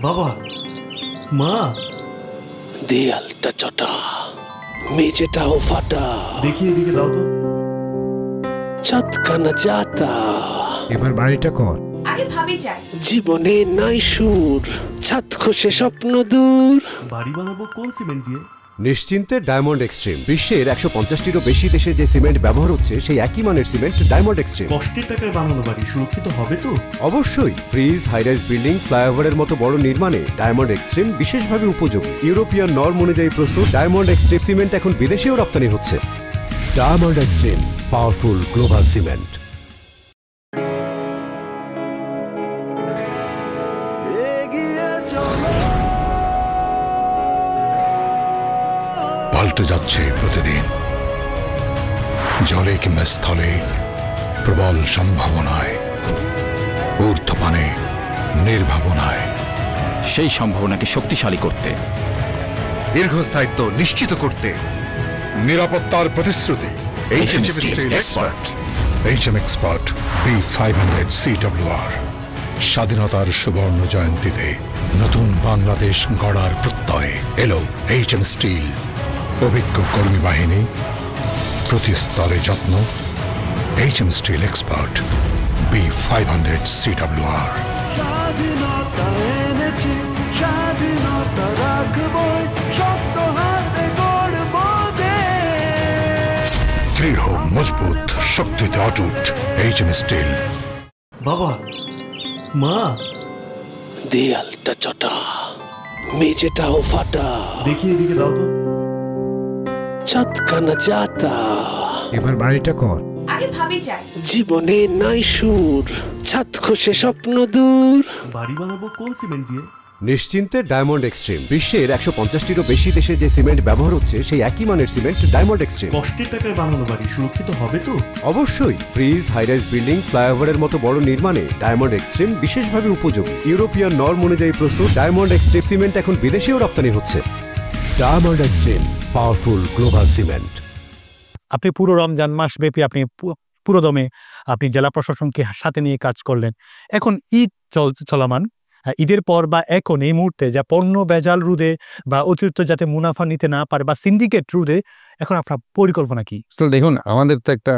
বাবা, মা, দেয়ালটা চটা, মেঝেটাও ফাটা, দেখি এদিকে দাও তো। ছাদখানা যাতা, এবার বাড়িটা কর। আগে ভাবি যাই। জীবনে নাই সুর, ছাদ খসে স্বপ্ন দূর। বাড়ি বানাবো কোন সিমেন্ট দিয়ে? নিশ্চিন্তে ডায়মন্ড এক্সট্রিম। বিশ্বের 150টিরও বেশি দেশে যে সিমেন্ট ব্যবহার হচ্ছে সেই একই মানের সিমেন্ট ডায়মন্ড এক্সট্রিম। কষ্টের টাকায় বানানো বাড়ি সুরক্ষিত হবে তো? অবশ্যই। ব্রিজ, হাইরাইজ বিল্ডিং, ফ্লাইওভারের মতো বড় নির্মাণে ডায়মন্ড এক্সট্রিম বিশেষভাবে উপযোগী। ইউরোপিয়ান নর্ম অনুযায়ী প্রস্তুত ডায়মন্ড এক্সট্রিম সিমেন্ট এখন বিদেশেও রপ্তানি হচ্ছে। Diamond extreme, powerful global cement. পাল্টে যাচ্ছে প্রতিদিন, জলে কিংবা স্থলে প্রবল সম্ভাবনায়, ঊর্ধ্বপানে নির্ভাবনায়। সেই সম্ভাবনাকে শক্তিশালী করতে, দীর্ঘস্থায়িত্ব নিশ্চিত করতে, নিরাপত্তার প্রতিশ্রুতি। HM Steel Expert HM Expert B500 CWR। স্বাধীনতার সুবর্ণ জয়ন্তীতে নতুন বাংলাদেশ গড়ার প্রত্যয় এলো HM Steel। অভিজ্ঞ কর্মী বাহিনী, প্রতি স্তরে যত্ন। HM Steel Expert B500 CWR। স্বাধীনতা এনেছি, স্বাধীনতা রাখবই, শক্ত হাতে গড়ব দেশ। দৃঢ় মজবুত শক্তিতে অটুট HM Steel। বাবা, মা, দেয়ালটা চটা, মেঝেটাও ফাটা, দেখি এদিকে দাও তো। ছাদখানা যাতা, এবার বাড়িটা কর। আগে ভাবি যাই। জীবনে নাই সুর, ছাদ খসে স্বপ্ন দূর। বাড়ি বানাবো কোন সিমেন্ট দিয়ে? নিশ্চিন্তে ডায়মন্ড এক্সট্রিম। বিশ্বের 150টিরও বেশি দেশে যে সিমেন্ট ব্যবহার হচ্ছে সেই একই মানের সিমেন্ট ডায়মন্ড এক্সট্রিম। কষ্টের টাকায় বানানো বাড়ি সুরক্ষিত হবে তো? অবশ্যই। ব্রিজ, হাইরাইজ বিল্ডিং, ফ্লাইওভারের মতো বড় নির্মাণে ডায়মন্ড এক্সট্রিম বিশেষভাবে উপযোগী। ইউরোপিয়ান নর্ম অনুযায়ী প্রস্তুত ডায়মন্ড এক্সট্রিম সিমেন্ট এখন বিদেশেও রপ্তানি হচ্ছে। Diamond extreme, powerful global cement. আপনি পুরো রমজান মাস ব্যাপী আপনি পুরো দমে আপনি জেলা প্রশাসনকে সাথে নিয়ে কাজ করলেন। এখন ঈদ চলমান, ঈদের পর বা এখন এই মুহূর্তে যা পণ্য ভেজাল রোধে বা অতিরিক্ত যাতে মুনাফা নিতে না পারে বা সিন্ডিকেট রোধে এখন আপনার পরিকল্পনা কি? তো দেখুন, আমাদের তো একটা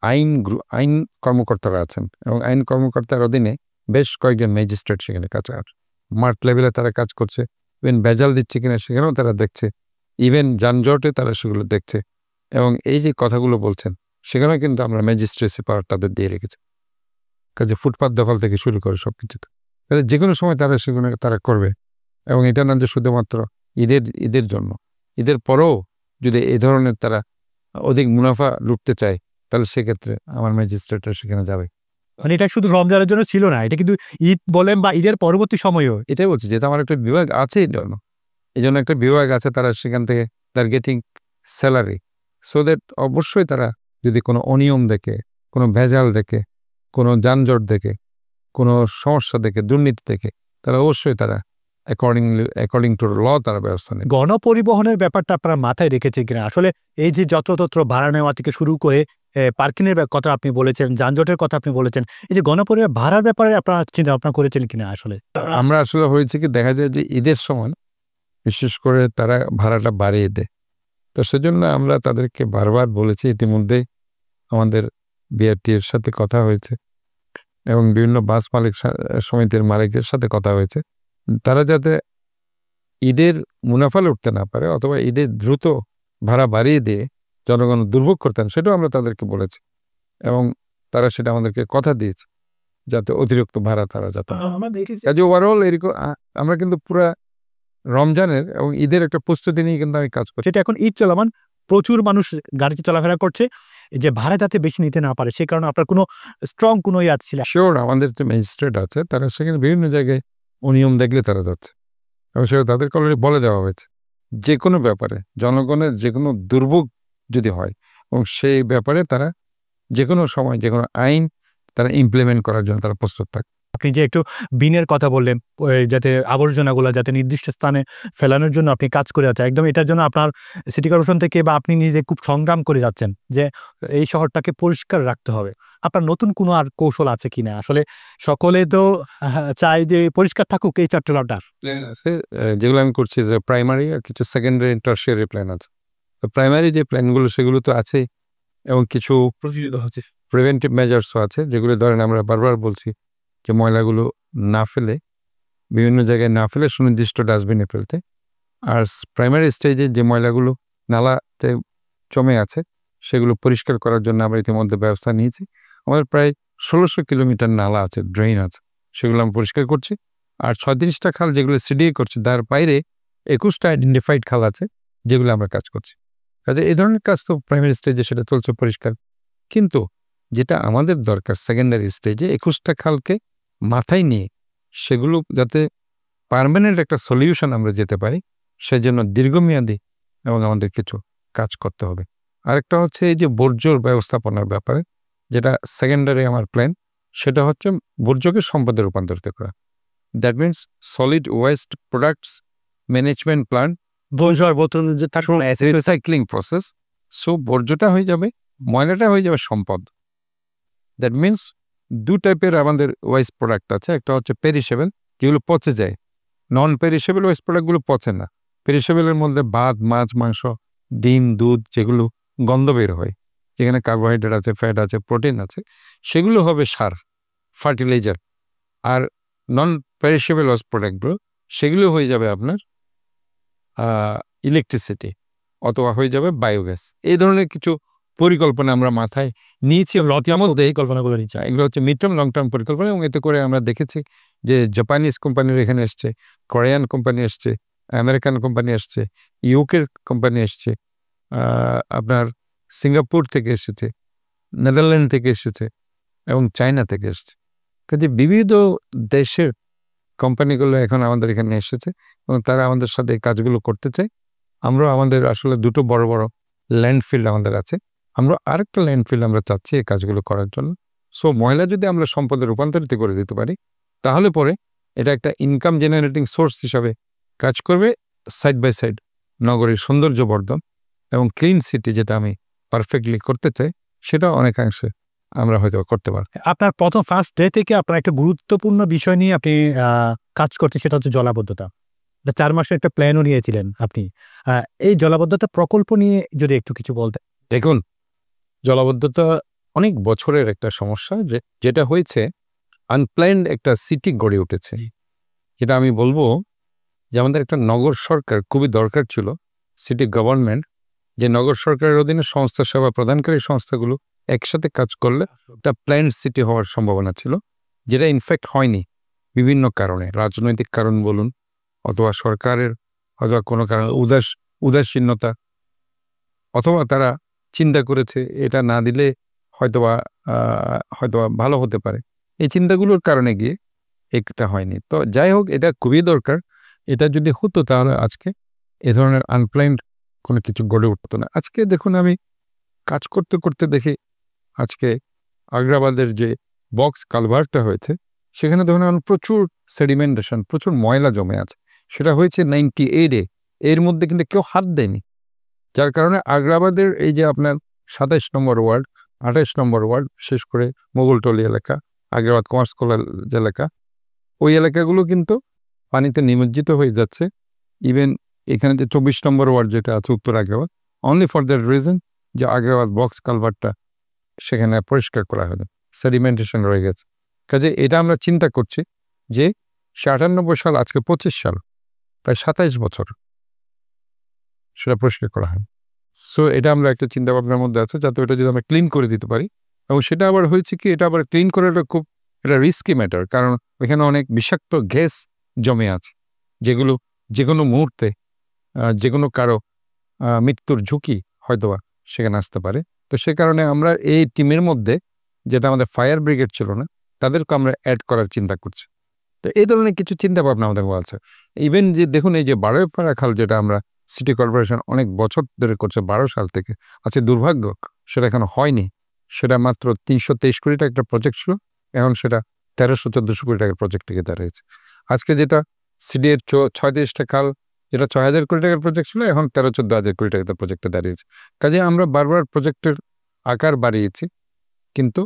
আইন কর্মকর্তারা আছেন এবং আইন কর্মকর্তার অধীনে বেশ কয়েকজন ম্যাজিস্ট্রেট সেখানে কাজ করে। মাঠ লেভেলে তারা কাজ করছে, ইভেন ভেজাল দিচ্ছে কিনা সেখানেও তারা দেখছে, ইভেন যানজটে তারা সেগুলো দেখছে। এবং এই যে কথাগুলো বলছেন সেখানেও কিন্তু আমরা ম্যাজিস্ট্রেসি পাওয়ার তাদের দিয়ে রেখেছি। কাজে ফুটপাত দখল থেকে শুরু করে সব কিছুতে যে কোনো সময় তারা সেগুলো তারা করবে। এবং এটা না যে শুধুমাত্র ঈদের জন্য, ঈদের পরেও যদি এই ধরনের তারা অধিক মুনাফা লুটতে চায় তাহলে সেক্ষেত্রে আমার ম্যাজিস্ট্রেটরা সেখানে যাবে। মানে এটা শুধু রমজানের জন্য ছিল না, এটা কিন্তু ঈদ বলেন বা ঈদের পরবর্তী সময়ও। এটাই বলছি, যেহেতু আমার একটা বিভাগ আছে এই জন্য একটা বিভাগ আছে, তারা সেখান থেকে তার গেটিং স্যালারি, সো দ্যাট অবশ্যই তারা যদি কোনো অনিয়ম দেখে, কোনো ভেজাল দেখে, কোনো যানজট দেখে, কোনো সমস্যা দেখে, দুর্নীতি দেখে, তারা অবশ্যই তারা অ্যাকর্ডিং টু ল তারা ব্যবস্থা নেয়। গণপরিবহনের ব্যাপারটা আপনারা মাথায় রেখেছে কিনা? আসলে এই যে যত্রতত্র ভাড়া নেওয়া থেকে শুরু করে পার্কিংয়ের কথা আপনি বলেছেন, যানজটের কথা আপনি বলেছেন, এই যে গণপরিবহন ভাড়ার ব্যাপারে আপনারা চিন্তা ভাবনা করেছেন কিনা? আসলে আমরা আসলে হয়েছে কি, দেখা যায় যে ঈদের সময় বিশেষ করে তারা ভাড়াটা বাড়িয়ে দেয়। তো সেজন্য আমরা তাদেরকে বারবার বলেছি, ইতিমধ্যে আমাদের বিআরটির সাথে কথা হয়েছে এবং বিভিন্ন বাস মালিক সমিতির মালিকদের সাথে কথা হয়েছে, তারা যাতে ঈদের মুনাফা লুটতে না পারে অথবা ঈদের দ্রুত ভাড়া বাড়িয়ে দিয়ে জনগণ দুর্ভোগ করতেন, সেটাও আমরা তাদেরকে বলেছি এবং তারা সেটা আমাদেরকে কথা দিয়েছে যাতে অতিরিক্ত ভাড়া তারা যাতে। কাজে ওভারঅল এরকম আমরা কিন্তু পুরা রমজানের এবং ঈদের একটা প্রস্তুতি নিয়ে কিন্তু আমি কাজ করছি। যেটা এখন ঈদ চলমান, প্রচুর মানুষ গাড়িতে চলাফেরা করছে, যে ভাড়া যাতে বেশি নিতে না পারে সে কারণে আপনার কোনো স্ট্রং কোনো ইয়াদ ছিল? শিওর, আমাদের যে ম্যাজিস্ট্রেট আছে তারা সেখানে বিভিন্ন জায়গায় অনিয়ম দেখলে তারা যাচ্ছে এবং সেটা তাদেরকে অলরেডি বলে দেওয়া হয়েছে। যে কোনো ব্যাপারে জনগণের যে কোনো দুর্ভোগ যদি হয় এবং সেই ব্যাপারে তারা যে কোনো সময় যে কোনো আইন তারা ইমপ্লিমেন্ট করার জন্য তারা প্রস্তুত থাকে। আপনি যে একটু বিনের কথা বললেন, যাতে আবর্জনাগুলো যাতে নির্দিষ্ট স্থানে ফেলানোর জন্য আপনি কাজ করে যাচ্ছেন, একদম এটার জন্য আপনার সিটি কর্পোরেশন থেকে বা আপনি নিজে খুব সংগ্রাম করে যাচ্ছেন যে এই শহরটাকে পরিষ্কার রাখতে হবে। আপনার নতুন কোনো আর কৌশল আছে কিনা? আসলে সকলে তো চায় যে পরিষ্কার থাকুক এই চট্টগ্রামটা। প্ল্যান আছে যেগুলো আমি করছি, যে প্রাইমারি আর কিছু সেকেন্ডারি টারশিয়ারি প্ল্যান আছে। তো প্রাইমারি যে প্ল্যানগুলো সেগুলো তো আছে এবং কিছু প্রিভেন্টিভ মেজার্সও আছে, যেগুলো ধরেন আমরা বারবার বলছি যে ময়লাগুলো না ফেলে, বিভিন্ন জায়গায় না ফেলে সুনির্দিষ্ট ডাস্টবিনে ফেলতে। আর প্রাইমারি স্টেজে যে ময়লাগুলো নালাতে জমে আছে সেগুলো পরিষ্কার করার জন্য আমরা ইতিমধ্যে ব্যবস্থা নিয়েছি। আমাদের প্রায় 1600 কিলোমিটার নালা আছে, ড্রেন আছে, সেগুলো আমি পরিষ্কার করছি। আর 36টা খাল যেগুলো সিডিএ করছে, তার বাইরে 21টা আইডেন্টিফাইড খাল আছে যেগুলো আমরা কাজ করছি। কাজে এই ধরনের কাজ তো প্রাইমারি স্টেজে সেটা চলছে পরিষ্কার, কিন্তু যেটা আমাদের দরকার সেকেন্ডারি স্টেজে 21টা খালকে মাথায় নিয়ে সেগুলো যাতে পার্মানেন্ট একটা সলিউশন আমরা যেতে পারি, সেজন্য দীর্ঘমেয়াদী এবং আমাদের কিছু কাজ করতে হবে। আরেকটা হচ্ছে এই যে বর্জ্যর ব্যবস্থাপনার ব্যাপারে, যেটা সেকেন্ডারি আমার প্ল্যান, সেটা হচ্ছে বর্জ্যকে সম্পদে রূপান্তরিত করা। That means solid waste products management plan, recycling process. So বর্জ্যটা হয়ে যাবে, ময়লাটা হয়ে যাবে সম্পদ। দ্যাট মিনস দু টাইপের আমাদের ওয়েস্ট প্রোডাক্ট আছে, একটা হচ্ছে পেরিশেবল যেগুলো পচে যায়, নন পেরিশেবল ওয়েস্ট প্রোডাক্টগুলো পচে না। পেরিশেবলের মধ্যে ভাত, মাছ, মাংস, ডিম, দুধ যেগুলো গন্ধ বের হয়, যেখানে কার্বোহাইড্রেট আছে, ফ্যাট আছে, প্রোটিন আছে, সেগুলো হবে সার, ফার্টিলাইজার। আর নন পেরিশেবল ওয়েস্ট প্রোডাক্টগুলো সেগুলো হয়ে যাবে আপনার ইলেকট্রিসিটি অথবা হয়ে যাবে বায়োগ্যাস। এই ধরনের কিছু পরিকল্পনা আমরা মাথায় নিয়েছি, মধ্যে এই কল্পনাগুলো নিচ্ছি। এগুলো হচ্ছে মিড টার্ম লং টার্ম পরিকল্পনা এবং এতে করে আমরা দেখেছি যে জাপানিজ কোম্পানির এখানে এসছে, কোরিয়ান কোম্পানি এসছে, আমেরিকান কোম্পানি এসছে, ইউকের কোম্পানি এসছে, আপনার সিঙ্গাপুর থেকে এসেছে, নেদারল্যান্ড থেকে এসেছে এবং চায়না থেকে এসছে। কাজে বিবিধ দেশের কোম্পানিগুলো এখন আমাদের এখানে এসেছে এবং তারা আমাদের সাথে এই কাজগুলো করতে চায়। আমরা আমাদের আসলে দুটো বড় বড় ল্যান্ডফিল্ড আমাদের আছে, আমরা আরেকটা ল্যান্ডফিল্ড আমরা চাচ্ছি এই কাজগুলো করার জন্য। সো ময়লা যদি আমরা সম্পদে রূপান্তরিত করে দিতে পারি তাহলে পরে এটা একটা ইনকাম জেনারেটিং সোর্স হিসাবে কাজ করবে, সাইড বাই সাইড নগরীর সৌন্দর্যবর্ধন এবং ক্লিন সিটি যেটা আমি পারফেক্টলি করতে চাই সেটা অনেকাংশে আমরা হয়তো করতে পারি। আপনার প্রথম ফার্স্ট ডে থেকে আপনার একটা গুরুত্বপূর্ণ বিষয় নিয়ে আপনি কাজ করতে, সেটা হচ্ছে জলাবদ্ধতা। 4 মাসের একটা প্ল্যানও নিয়েছিলেন আপনি। এই জলাবদ্ধতা প্রকল্প নিয়ে যদি একটু কিছু বলতেন। দেখুন, জলাবদ্ধতা অনেক বছরের একটা সমস্যা, যেটা হয়েছে আনপ্ল্যান্ড একটা সিটি গড়ে উঠেছে। যেটা আমি বলবো যে আমাদের একটা নগর সরকার খুবই দরকার ছিল, সিটি গভর্নমেন্ট, যে নগর সরকারের অধীনে সংস্থা সেবা প্রদানকারী সংস্থাগুলো একসাথে কাজ করলে একটা প্ল্যান্ড সিটি হওয়ার সম্ভাবনা ছিল, যেটা ইনফ্যাক্ট হয়নি বিভিন্ন কারণে, রাজনৈতিক কারণ বলুন অথবা সরকারের অথবা কোনো কারণে উদাসীনতা, অথবা তারা চিন্তা করেছে এটা না দিলে হয়তোবা ভালো হতে পারে, এই চিন্তাগুলোর কারণে গিয়ে এটা হয়নি। তো যাই হোক, এটা খুবই দরকার। এটা যদি হতো তাহলে আজকে এ ধরনের আনপ্ল্যান্ড কোনো কিছু গড়ে উঠতো না। আজকে দেখুন, আমি কাজ করতে করতে দেখি আজকে আগ্রাবাদের যে বক্স কালভার্টটা হয়েছে সেখানে দেখুন প্রচুর সেডিমেন্টেশন, প্রচুর ময়লা জমে আছে। সেটা হয়েছে 98-এ, এর মধ্যে কিন্তু কেউ হাত দেয়নি, যার কারণে আগ্রাবাদের এই যে আপনার 27 নম্বর ওয়ার্ড, 28 নম্বর ওয়ার্ড, বিশেষ করে মোগলটলি এলাকা, আগ্রাবাদ কমার্স কলেজ এলাকা, ওই এলাকাগুলো কিন্তু পানিতে নিমজ্জিত হয়ে যাচ্ছে। ইভেন এখানে যে 24 নম্বর ওয়ার্ড যেটা আছে উত্তর Agrabad, only for that reason যে আগ্রাবাদ বক্স কালভার্টটা সেখানে পরিষ্কার করা হলো, সেডিমেন্টেশন রয়ে গেছে। কাজে এটা আমরা চিন্তা করছি যে 98 সাল, আজকে 25 সাল, প্রায় 27 বছর সেটা পরিষ্কার করা হয়। সো এটা আমরা একটা চিন্তা ভাবনার মধ্যে আছে, যাতে ওটা যদি আমরা ক্লিন করে দিতে পারি। এবং সেটা আবার হয়েছে কি, এটা আবার ক্লিন করাটা খুব এটা রিস্কি ম্যাটার, কারণ ওইখানে অনেক বিষাক্ত গ্যাস জমে আছে, যেগুলো যে কোনো মুহূর্তে যে কোনো কারো মৃত্যুর ঝুঁকি হয়তোবা সেখানে আসতে পারে। তো সে কারণে আমরা এই টিমের মধ্যে, যেটা আমাদের ফায়ার ব্রিগেড ছিল না, তাদেরকে আমরা অ্যাড করার চিন্তা করছি। তো এই ধরনের কিছু চিন্তা ভাবনা আমাদের আছে। ইভেন যে দেখুন, এই যে বারোপাড়া খাল, যেটা আমরা সিটি কর্পোরেশন অনেক বছর ধরে করছে, 12 সাল থেকে, আজকে দুর্ভাগ্য সেটা এখনো হয়নি। সেটা মাত্র 323 কোটি টাকার একটা প্রজেক্ট ছিল, এখন সেটা 1300-1400 কোটি টাকার প্রজেক্ট থেকে দাঁড়িয়েছে। আজকে যেটা সিডিএর 36টা খাল, যেটা 6000 কোটি টাকার প্রজেক্ট ছিল, এখন 13-14 কোটি টাকার প্রজেক্টে দাঁড়িয়েছে। কাজে আমরা বারবার প্রজেক্টের আকার বাড়িয়েছি, কিন্তু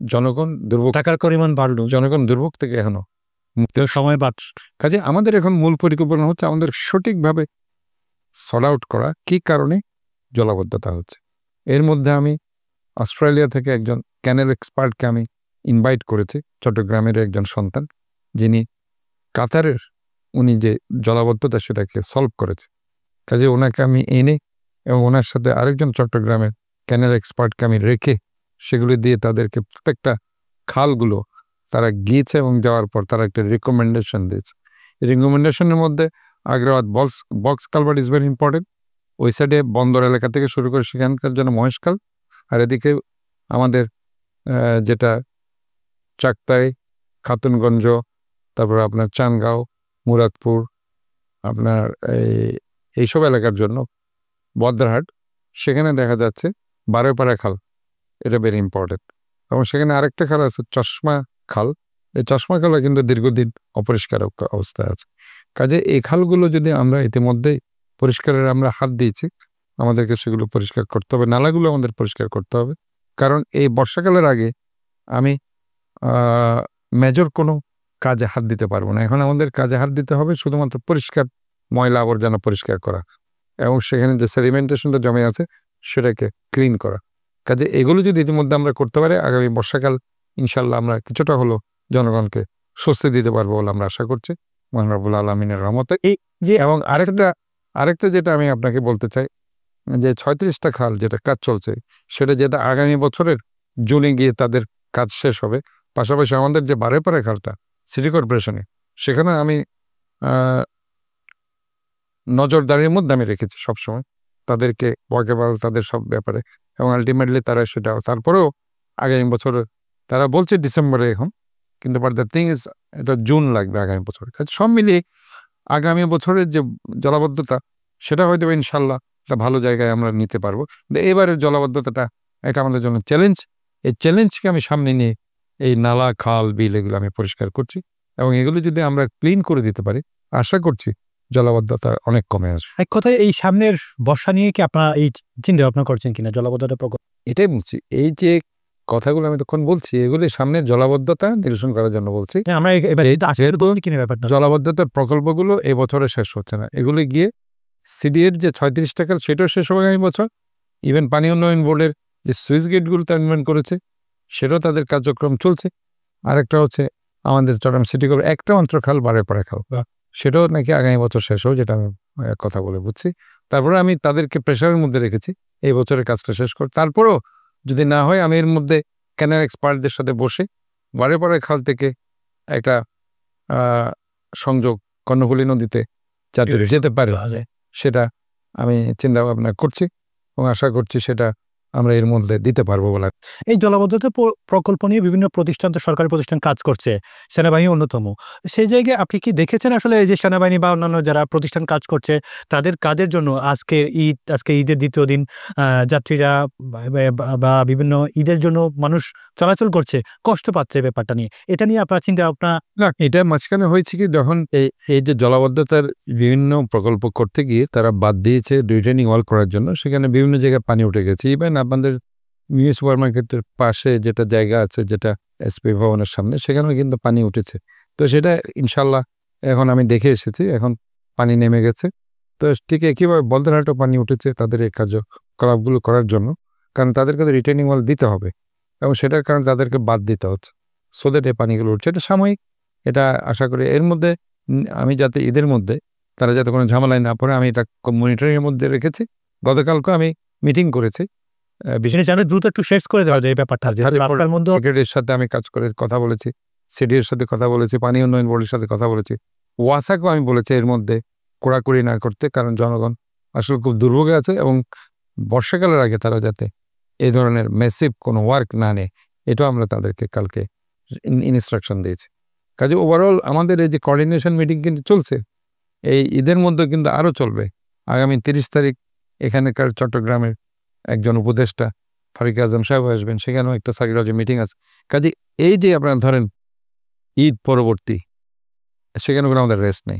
জনগণ দুর্ভোগ, টাকার পরিমাণ বাড়লো, জনগণ দুর্ভোগ থেকে এখনো সময় বাড়ছে। কাজে আমাদের এখন মূল পরিকল্পনা হচ্ছে আমাদের সঠিকভাবে সর্ট আউট করা কী কারণে জলাবদ্ধতা হচ্ছে। এর মধ্যে আমি অস্ট্রেলিয়া থেকে একজন ক্যানেল এক্সপার্টকে আমি ইনভাইট করেছি, চট্টগ্রামের একজন সন্তান, যিনি কাতারের, উনি যে জলাবদ্ধতা সেটাকে সলভ করেছে। কাজে ওনাকে আমি এনে এবং ওনার সাথে আরেকজন চট্টগ্রামের ক্যানেল এক্সপার্টকে আমি রেখে সেগুলি দিয়ে তাদেরকে প্রত্যেকটা খালগুলো তারা গিয়েছে এবং যাওয়ার পর তারা একটা রিকমেন্ডেশন দিয়েছে। এই রিকমেন্ডেশনের মধ্যে Agrabad box culvert is very important. ওই সাইডে বন্দর এলাকা থেকে শুরু করে সেখানকার জন্য মহেশখাল, আর এদিকে আমাদের যেটা চাকতাই, খাতুনগঞ্জ, তারপর আপনার চানগাঁও, মুরাদপুর, আপনার এইসব এলাকার জন্য বদ্রাহাট, সেখানে দেখা যাচ্ছে বারোপাড়া খাল, এটা ভেরি ইম্পর্টেন্ট। এবং সেখানে আরেকটা খাল আছে চশমা খাল, এই চশমা খালও কিন্তু দীর্ঘদিন অপরিষ্কার অবস্থায় আছে। কাজে এই খালগুলো যদি আমরা ইতিমধ্যেই পরিষ্কারের আমরা হাত দিয়েছি, আমাদেরকে সেগুলো পরিষ্কার করতে হবে, নালাগুলো আমাদের পরিষ্কার করতে হবে। কারণ এই বর্ষাকালের আগে আমি মেজর কোনো কাজে হাত দিতে পারবো না। এখন আমাদের কাজে হাত দিতে হবে শুধুমাত্র পরিষ্কার, ময়লা আবর্জনা পরিষ্কার করা এবং সেখানে যে সেডিমেন্টেশনটা জমে আছে সেটাকে ক্লিন করা। কাজে এগুলো যদি ইতিমধ্যে আমরা করতে পারি, আগামী বর্ষাকাল ইনশাল্লাহ আমরা কিছুটা হলো জনগণকে স্বস্তি দিতে পারবো বলে আমরা আশা করছি, মহান রব্বুল আলামিনের রহমতে। এবং আরেকটা যেটা আমি আপনাকে বলতে চাই, যে 36টা খাল যেটা কাজ চলছে, সেটা যেটা আগামী বছরের জুনে গিয়ে তাদের কাজ শেষ হবে। পাশাপাশি আমাদের যে বারোপাড়া খালটা সিটি কর্পোরেশনে, সেখানে আমি নজরদারির মধ্যে আমি রেখেছি সবসময় তাদেরকে, ওয়াকেবল তাদের সব ব্যাপারে, এবং আলটিমেটলি তারা সেটা, তারপরেও আগামী বছর তারা বলছে ডিসেম্বরে এখন, কিন্তু বাট দ্য থিং ইজ এটা জুন লাগবে আগামী বছর। সব মিলিয়ে আগামী বছরের যে জলাবদ্ধতা সেটা হয়তো ইনশাল্লাহ একটা ভালো জায়গায় আমরা নিতে পারবো। এবারের জলাবদ্ধতাটা এটা আমাদের জন্য চ্যালেঞ্জ। এই চ্যালেঞ্জকে আমি সামনে নিয়ে এই নালা, খাল, বিল এগুলো আমি পরিষ্কার করছি, এবং এগুলো যদি আমরা ক্লিন করে দিতে পারি আশা করছি জলাবদ্ধতা অনেক কমে আসবে। এক কথায় এই সামনের বর্ষা নিয়ে কি আপনারা এই চিন্তা ভাবনা করছেন কিনা জলাবদ্ধতা প্রকল্প? এটাই বলছি, এই যে কথাগুলো আমি তখন বলছি এগুলি সামনের জলাবদ্ধতা নিরসন করার জন্য বলছি। আমরা এবারে কিনে ব্যাপারটা, জলাবদ্ধতার প্রকল্পগুলো এই বছরে শেষ হচ্ছে না, এগুলি গিয়ে সিডিএর যে 36 টাকার সেটাও শেষ হবে আগামী বছর। ইভেন পানি উন্নয়ন বোর্ডের যে সুইচ গেটগুলো তারা নির্মাণ করেছে সেটাও তাদের কার্যক্রম চলছে। আরেকটা হচ্ছে আমাদের চট্টগ্রাম সিটি কর্পোরেশন একটা অন্তর্খাল, বারেপাড়া খাল, সেটাও নাকি আগামী বছর শেষ হবে, যেটা আমি কথা বলে বুঝছি। তারপরে আমি তাদেরকে প্রেশারের মধ্যে রেখেছি এই বছরের কাজটা শেষ করে, তারপরেও যদি না হয় আমি এর মধ্যে ক্যানাল এক্সপার্টদের সাথে বসে বারেপাড়া খাল থেকে একটা সংযোগ কর্ণফুলী নদীতে যাতে যেতে পারে সেটা আমি চিন্তা ভাবনা করছি, এবং আশা করছি সেটা আমরা এর মধ্যে দিতে পারবো বলে। এই জলাবদ্ধতা প্রকল্প নিয়ে বিভিন্ন প্রতিষ্ঠান, তো সরকারি প্রতিষ্ঠান কাজ করছে, সেনাবাহিনী অন্যতম। সেই জায়গায় আপনি কি দেখেছেন আসলে এই যে সেনাবাহিনী বা অন্যান্য যারা প্রতিষ্ঠান কাজ করছে তাদের কাজের জন্য আজকে ঈদের দ্বিতীয় দিন যাত্রীরা বা বিভিন্ন ঈদের জন্য মানুষ চলাচল করছে, কষ্ট পাচ্ছে, ব্যাপারটা নিয়ে এটা নিয়ে আপনার চিন্তা ভাবনা? না, এটা মাঝখানে হয়েছে কি, যখন এই যে জলাবদ্ধতার বিভিন্ন প্রকল্প করতে গিয়ে তারা বাদ দিয়েছে রিটেনিং ওয়াল করার জন্য, সেখানে বিভিন্ন জায়গায় পানি উঠে গেছে। ইভেন আপনাদের সুপার মার্কেটের পাশে যেটা জায়গা আছে, যেটা এসপি ভবনের সামনে, সেখানেও কিন্তু পানি উঠেছে। তো সেটা ইনশাল্লাহ এখন আমি দেখে এসেছি, এখন পানি নেমে গেছে। তো ঠিক একইভাবে বলদেরহাটও পানি উঠেছে তাদের এই কার্যকলাপগুলো করার জন্য, কারণ তাদেরকে তো রিটেনিং ওয়াল দিতে হবে, এবং সেটার কারণে তাদেরকে বাদ দিতে হচ্ছে, সো দ্যাট এই পানিগুলো উঠছে। এটা সাময়িক, এটা আশা করি এর মধ্যে আমি যাতে ঈদের মধ্যে তারা যাতে কোনো ঝামেলায় না পড়ে আমি এটা মনিটরিংয়ের মধ্যে রেখেছি। গতকালকে আমি মিটিং করেছি, বিশেষ দ্রুত একটু শেষ করে দেওয়া যায় এই ব্যাপারটা। সেক্রেটারির সাথে আমি কাজ করে কথা বলেছি, সিডিএর সাথে কথা বলেছি, পানি উন্নয়ন বোর্ডের সাথে কথা বলেছি, ওয়াসাকেও আমি বলেছি এর মধ্যে কোড়াকুড়ি না করতে, কারণ জনগণ আসলে খুব দুর্ভোগে আছে, এবং বর্ষাকালের আগে তারা যাতে এই ধরনের মেসিভ কোনো ওয়ার্ক না নেয়, এটাও আমরা তাদেরকে কালকে ইনস্ট্রাকশন দিয়েছি। কাজে ওভারঅল আমাদের এই যে কোঅর্ডিনেশন মিটিং কিন্তু চলছে, এই ঈদের মধ্যে কিন্তু আরও চলবে। আগামী 30 তারিখ এখানকার চট্টগ্রামের একজন উপদেষ্টা ফারিক আজম সাহেব আসবেন, সেখানেও একটা সার্কিউলার মিটিং আছে। কাজে এই যে আপনারা ধরেন ঈদ পরবর্তী, সেখানে কোনো আমাদের রেস্ট নেই,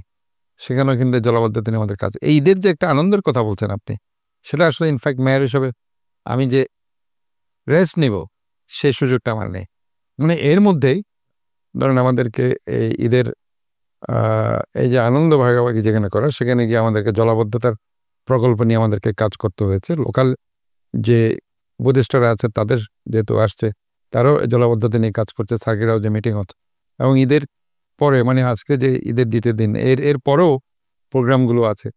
সেখানেও কিন্তু জলাবদ্ধতা নিয়ে আমাদের কাজ। এই ঈদের যে একটা আনন্দের কথা বলছেন আপনি, সেটা আসলে ইনফ্যাক্ট মেয়র হিসেবে আমি যে রেস্ট নিব সেই সুযোগটা আমার নেই। মানে এর মধ্যেই ধরেন আমাদেরকে এই ঈদের এই যে আনন্দ ভাগাভাগি যেখানে করা, সেখানে গিয়ে আমাদেরকে জলাবদ্ধতার প্রকল্প নিয়ে আমাদেরকে কাজ করতে হয়েছে। লোকাল যে উপদেষ্টারা আছে তাদের যেহেতু আসছে, তারাও জলাবদ্ধতা নিয়ে কাজ করছে, সার্কিট হাউসে মিটিং হচ্ছে, এবং ঈদের পরে মানে আজকে যে ঈদের দ্বিতীয় দিন এর পরেও প্রোগ্রামগুলো আছে।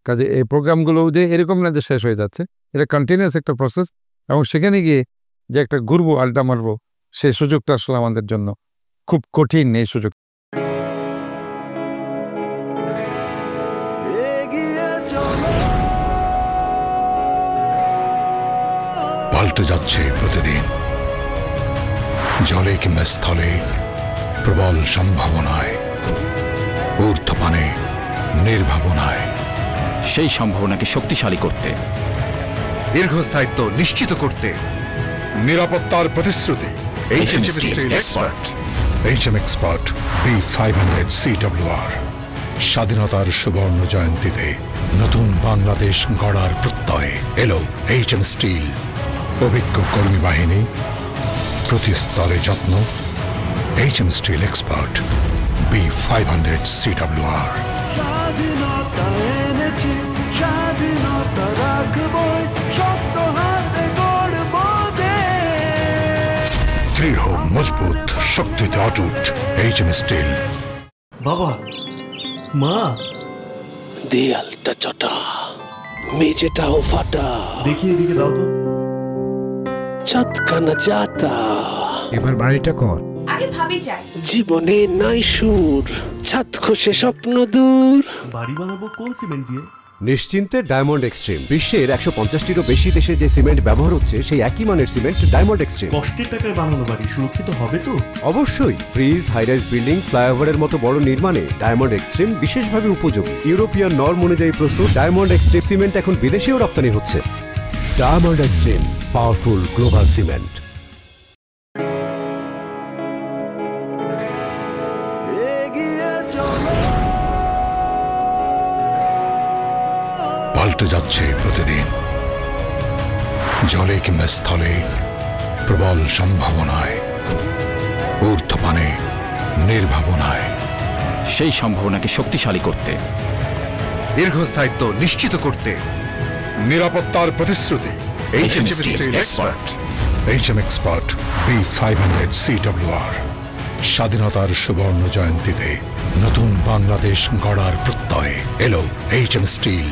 কাজে এই প্রোগ্রামগুলো যে এরকম না যে শেষ হয়ে যাচ্ছে, এটা কন্টিনিউয়াস একটা প্রসেস, এবং সেখানে গিয়ে যে একটা ঘুরবো আড্ডা মারবো সেই সুযোগটা আসলে আমাদের জন্য খুব কঠিন। এই সুযোগ পাল্টে যাচ্ছে প্রতিদিন, জলে কিংবা স্থলে প্রবল সম্ভাবনায়, ঊর্ধ্বপানে নির্ভাবনায়। সেই সম্ভাবনাকে শক্তিশালী করতে, দীর্ঘস্থায়িত্ব নিশ্চিত করতে, নিরাপত্তার প্রতিশ্রুতি। HM Steel Expert, HM Expert B500 CWR। স্বাধীনতার সুবর্ণ জয়ন্তীতে নতুন বাংলাদেশ গড়ার প্রত্যয় এলো HM Steel। অভিজ্ঞ কর্মী বাহিনী, প্রতি স্তরে যত্ন। HM Steel Expert B500 CWR। স্বাধীনতা এনেছি, স্বাধীনতা রাখবই, শক্ত হাতে গড়ব দেশ। দৃঢ়, মজবুত, শক্তিতে অটুট HM Steel। বাবা, মা, দেয়ালটা চটা, মেঝেটাও ফাটা, দেখি এদিকে দাও তো। ছাদখানা যাতা। এবার বাড়িটা কর। আগে ভাবি চাই জীবনে নাই সুর ছাদ খসে স্বপ্ন দূর বাড়ি বানাবো কোন সিমেন্ট দিয়ে? নিশ্চিন্তে ডায়মন্ড এক্সট্রিম। বিশ্বের 150টিরও বেশি দেশে যে সিমেন্ট ব্যবহার হচ্ছে সেই একই মানের সিমেন্ট ডায়মন্ড এক্সট্রিম। কষ্টের টাকায় বানানো বাড়ি সুরক্ষিত হবে তো? অবশ্যই। ব্রিজ, হাইরাইজ বিল্ডিং, ফ্লাইওভারের মতো বড় নির্মাণে ডায়মন্ড এক্সট্রিম বিশেষভাবে উপযোগী। ইউরোপিয়ান নর্ম অনুযায়ী প্রস্তুত ডায়মন্ড এক্সট্রিম সিমেন্ট এখন বিদেশেও রপ্তানি হচ্ছে। Diamond extreme, powerful global cement. এগিয়ে চলো পাল্টে যাচ্ছে প্রতিদিন, জলে কিংবা স্থলে, প্রবল সম্ভাবনায়, ঊর্ধ্বপানে, নির্ভাবনায়। সেই সম্ভাবনাকে শক্তিশালী করতে, দীর্ঘস্থায়িত্ব নিশ্চিত করতে, নিরাপত্তার প্রতিশ্রুতি। HM Steel Expert। HM Expert B500 CWR। স্বাধীনতার সুবর্ণ জয়ন্তীতে নতুন বাংলাদেশ গড়ার প্রত্যয় এলো HM স্টিল।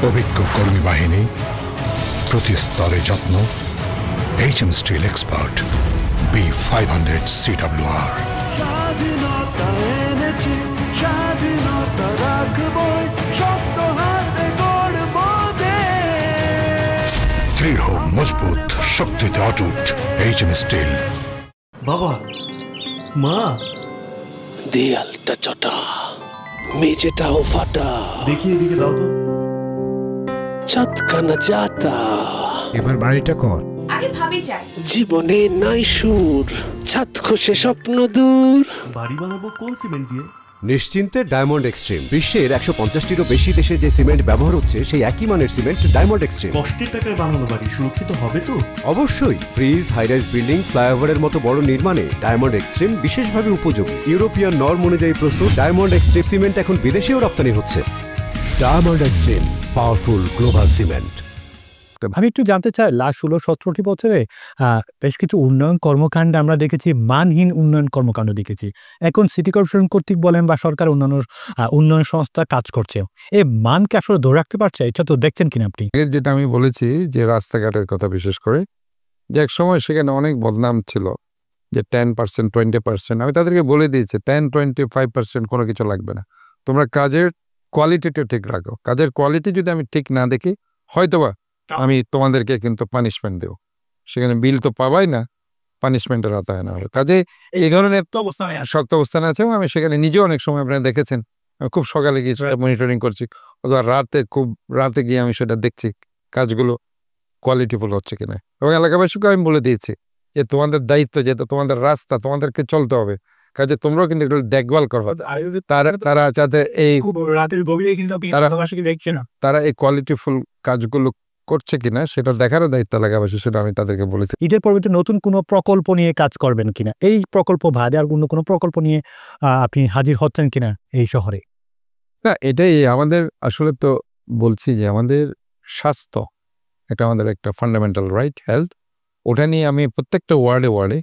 অভিজ্ঞ কর্মী বাহিনী, প্রতি স্তরে যত্ন। HM steel expert B500 CWR। স্বাধীনতা এনেছি, স্বাধীনতা রাখবই, শক্ত হাতে গড়ব দেশ। দৃঢ়, মজবুত, শক্তিতে অটুট। HM steel. বাবা, মা, দেয়ালটা চটা, মেঝেটাও ফাটা, দেখি এদিকে দাও তো। ছাদখানা যাতা, এবার বাড়িটা কর। আগে ভাবি চাই জীবনে নাই সুর ছাদ খসে স্বপ্ন দূর বাড়ি বানাবো কোন সিমেন্ট দিয়ে? নিশ্চিন্তে ডায়মন্ড এক্সট্রিম। বিশ্বের 150টিরও বেশি দেশে যে সিমেন্ট ব্যবহার হচ্ছে সেই একই মানের সিমেন্ট ডায়মন্ড এক্সট্রিম। কষ্টের টাকায় বানানো বাড়ি সুরক্ষিত হবে তো? অবশ্যই। ব্রিজ, হাইরাইজ বিল্ডিং, ফ্লাইওভারের মতো বড় নির্মাণে ডায়মন্ড এক্সট্রিম বিশেষভাবে উপযোগী। ইউরোপিয়ান নর্ম অনুযায়ী প্রস্তুত ডায়মন্ড এক্সট্রিম সিমেন্ট এখন বিদেশেও রপ্তানি হচ্ছে। Diamond extreme, powerful global cement. আমি একটু জানতে চাই, লাস্ট 16-17 বছরে বেশ কিছু উন্নয়ন কর্মকাণ্ড আমরা দেখেছি, মানহীন উন্নয়ন কর্মকাণ্ড দেখেছি। এখন সিটি কর্পোরেশন কর্তৃক বলেন বা সরকার অন্যান্য উন্নয়ন সংস্থা কাজ করছে, এই মানকে আসলে ধরে রাখতে পারছে? এটা তো দেখছেন কিনা আপনি? যেটা আমি বলেছি যে রাস্তাঘাটের কথা, বিশেষ করে যে এক সময় সেখানে অনেক বদনাম ছিল যে 10%, 20%। আমি তাদেরকে বলে দিয়েছি 10-25% কোনো কিছু লাগবে না, তোমরা কাজের কোয়ালিটিটা ঠিক রাখো। কাজের কোয়ালিটি যদি আমি ঠিক না দেখি, হয়তোবা আমি তোমাদেরকে কিন্তু পানিশমেন্ট দেব। সেখানে বিল তো পাবাই না, পানিশমেন্টের আওতায় না হবে। কাজে এই ধরনের শক্ত অবস্থানে আছে এবং আমি সেখানে নিজেও অনেক সময় আপনারা দেখেছেন, আমি খুব সকালে গিয়ে সেটা মনিটরিং করছি, অথবা খুব রাতে গিয়ে আমি সেটা দেখছি কাজগুলো কোয়ালিটিফুল হচ্ছে কিনা। এবং এলাকাবাসীকে আমি বলে দিয়েছি যে তোমাদের দায়িত্ব, যেহেতু তোমাদের রাস্তা, তোমাদেরকে চলতে হবে, কাজে তোমরাও কিন্তু একটু দেখভাল করো। তারা যাতে এই রাতের গভীরে কিন্তু দেখছে না, তারা এই কোয়ালিটিফুল কাজগুলো করছে কিনা সেটা দেখারও দায়িত্ব এলাকাবাসী, সেটা আমি তাদেরকে বলেছি। ঈদের পরবর্তী নতুন কোনো প্রকল্প নিয়ে কাজ করবেন কিনা, এই প্রকল্প বাদে আর অন্য কোনো প্রকল্প নিয়ে আপনি হাজির হচ্ছেন কিনা এই শহরে? না, এটাই আমাদের আসলে তো বলছি যে আমাদের স্বাস্থ্য এটা আমাদের একটা ফান্ডামেন্টাল রাইট, হেলথ। ওটা নিয়ে আমি প্রত্যেকটা ওয়ার্ডে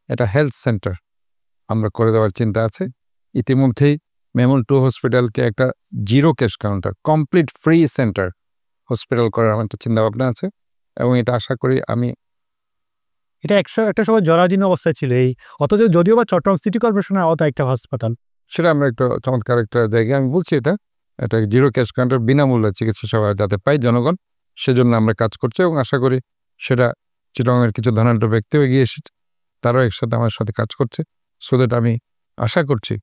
একটা হেলথ সেন্টার আমরা করে দেওয়ার চিন্তা আছে। ইতিমধ্যেই মেমোরিয়াল 2 হসপিটালকে একটা zero cash counter, complete free centre hospital করার আমার একটা চিন্তাভাবনা আছে এবং এটা আশা করি আমি। এটা একটা সময় জরাজীর্ণ অবস্থায় ছিল এই, অথচ যদিও বা চট্টগ্রাম সিটি কর্পোরেশনের আওতায় একটা হাসপাতাল, সেটা আমরা একটা চমৎকার একটা জায়গায় আমি বলছি এটা জিরো ক্যাশ কাউন্টার, বিনামূল্যে চিকিৎসা সেবা যাতে পাই জনগণ, সেজন্য আমরা কাজ করছি এবং আশা করি সেটা চিটাগাংয়ের কিছু ধনাঢ্য ব্যক্তিও এগিয়ে এসেছে, তারাও একসাথে আমার সাথে কাজ করছে। সো দ্যাট আমি আশা করছি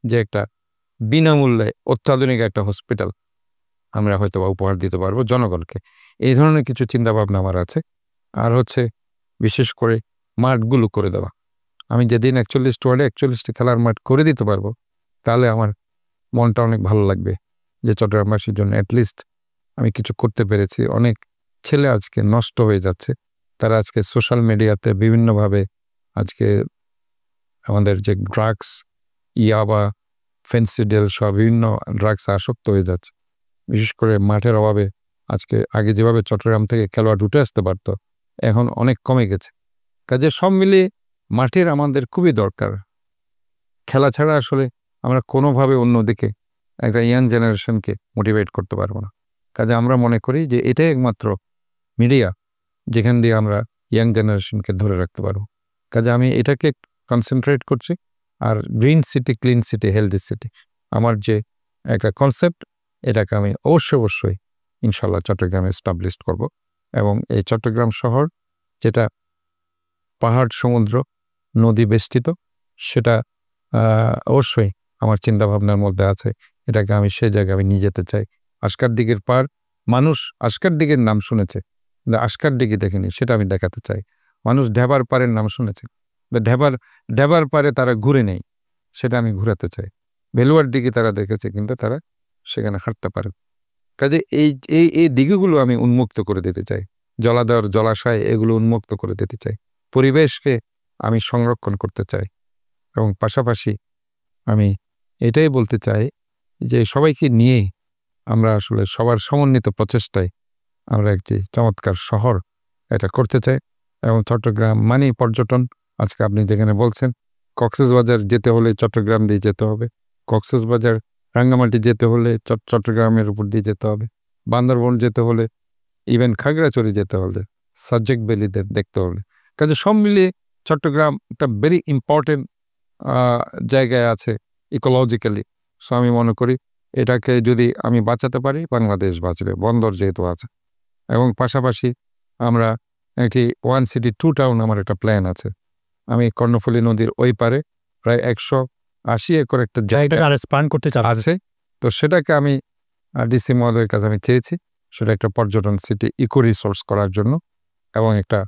যে একটা বিনামূল্যে অত্যাধুনিক একটা হসপিটাল আমরা হয়তো বা উপহার দিতে পারবো জনগণকে। এই ধরনের কিছু চিন্তাভাবনা আমার আছে। আর হচ্ছে বিশেষ করে মাঠগুলো করে দেওয়া। আমি যেদিন 41 ওয়ার্ডে 41টি খেলার মাঠ করে দিতে পারবো, তাহলে আমার মনটা অনেক ভালো লাগবে যে চট্টগ্রামবাসীর জন্য অ্যাটলিস্ট আমি কিছু করতে পেরেছি। অনেক ছেলে আজকে নষ্ট হয়ে যাচ্ছে, তারা আজকে সোশ্যাল মিডিয়াতে বিভিন্নভাবে আজকে আমাদের যে ড্রাগস, ইয়াবা, ফেন্সিডেল সব বিভিন্ন ড্রাগস আসক্ত হয়ে যাচ্ছে। বিশেষ করে মাঠের অভাবে আজকে আগে যেভাবে চট্টগ্রাম থেকে খেলোয়াড় উঠে আসতে পারতো, এখন অনেক কমে গেছে। কাজে সব মিলিয়ে মাঠের আমাদের খুবই দরকার। খেলা ছাড়া আসলে আমরা কোনোভাবে অন্যদিকে একটা ইয়াং জেনারেশনকে মোটিভেট করতে পারবো না। কাজে আমরা মনে করি যে এটাই একমাত্র মিডিয়া যেখান দিয়ে আমরা ইয়াং জেনারেশনকে ধরে রাখতে পারবো। কাজে আমি এটাকে কনসেন্ট্রেট করছি। আর green city, clean city, healthy city আমার যে একটা কনসেপ্ট, এটাকে আমি অবশ্যই ইনশাল্লাহ চট্টগ্রামে এস্টাবলিশ করব। এবং এই চট্টগ্রাম শহর যেটা পাহাড়, সমুদ্র, নদী বেষ্টিত, সেটা অবশ্যই আমার চিন্তাভাবনার মধ্যে আছে। এটাকে আমি সেই জায়গায় আমি নিয়ে যেতে চাই। আস্কার দিঘির পার, মানুষ আস্কার দিঘির নাম শুনেছে, কিন্তু আস্কার দিঘি দেখেনি, সেটা আমি দেখাতে চাই। মানুষ ঢেবার পাড়ের নাম শুনেছে, ঢেবার পাড়ে তারা ঘুরে নেই, সেটা আমি ঘুরাতে চাই। ভেলুয়ার দিঘি তারা দেখেছে, কিন্তু তারা সেখানে হাঁটতে পারে। কাজে এই দিঘিগুলো আমি উন্মুক্ত করে দিতে চাই, জলাধার, জলাশয়, এগুলো উন্মুক্ত করে দিতে চাই। পরিবেশকে আমি সংরক্ষণ করতে চাই। এবং পাশাপাশি আমি এটাই বলতে চাই যে সবাইকে নিয়ে আমরা আসলে সবার সমন্বিত প্রচেষ্টায় আমরা একটি চমৎকার শহর এটা করতে চাই। এবং চট্টগ্রাম মানেই পর্যটন। আজকে আপনি যেখানে বলছেন কক্সবাজার যেতে হলে চট্টগ্রাম দিয়ে যেতে হবে, কক্সবাজার রাঙ্গামাটি যেতে হলে চট্টগ্রামের উপর দিয়ে যেতে হবে, বান্দরবন যেতে হলে, ইভেন খাগড়াছড়ি যেতে হলে, সাজেক ভ্যালি দেখতে হলে। কাজে সব মিলিয়ে চট্টগ্রাম একটা ভেরি ইম্পর্টেন্ট জায়গায় আছে ইকোলজিক্যালি। সো আমি মনে করি এটাকে যদি আমি বাঁচাতে পারি, বাংলাদেশ বাঁচবে, বন্দর যেহেতু আছে। এবং পাশাপাশি আমরা একটি 1 সিটি 2 টাউন আমার একটা প্ল্যান আছে। আমি কর্ণফুলী নদীর ওই পারে প্রায় 180 একর একটা জায়গা করতে আছে। তো সেটাকে আমি ডিসি মহোদয়ের কাছে আমি চেয়েছি, সেটা একটা পর্যটন সিটি ইকো রিসোর্স করার জন্য। এবং একটা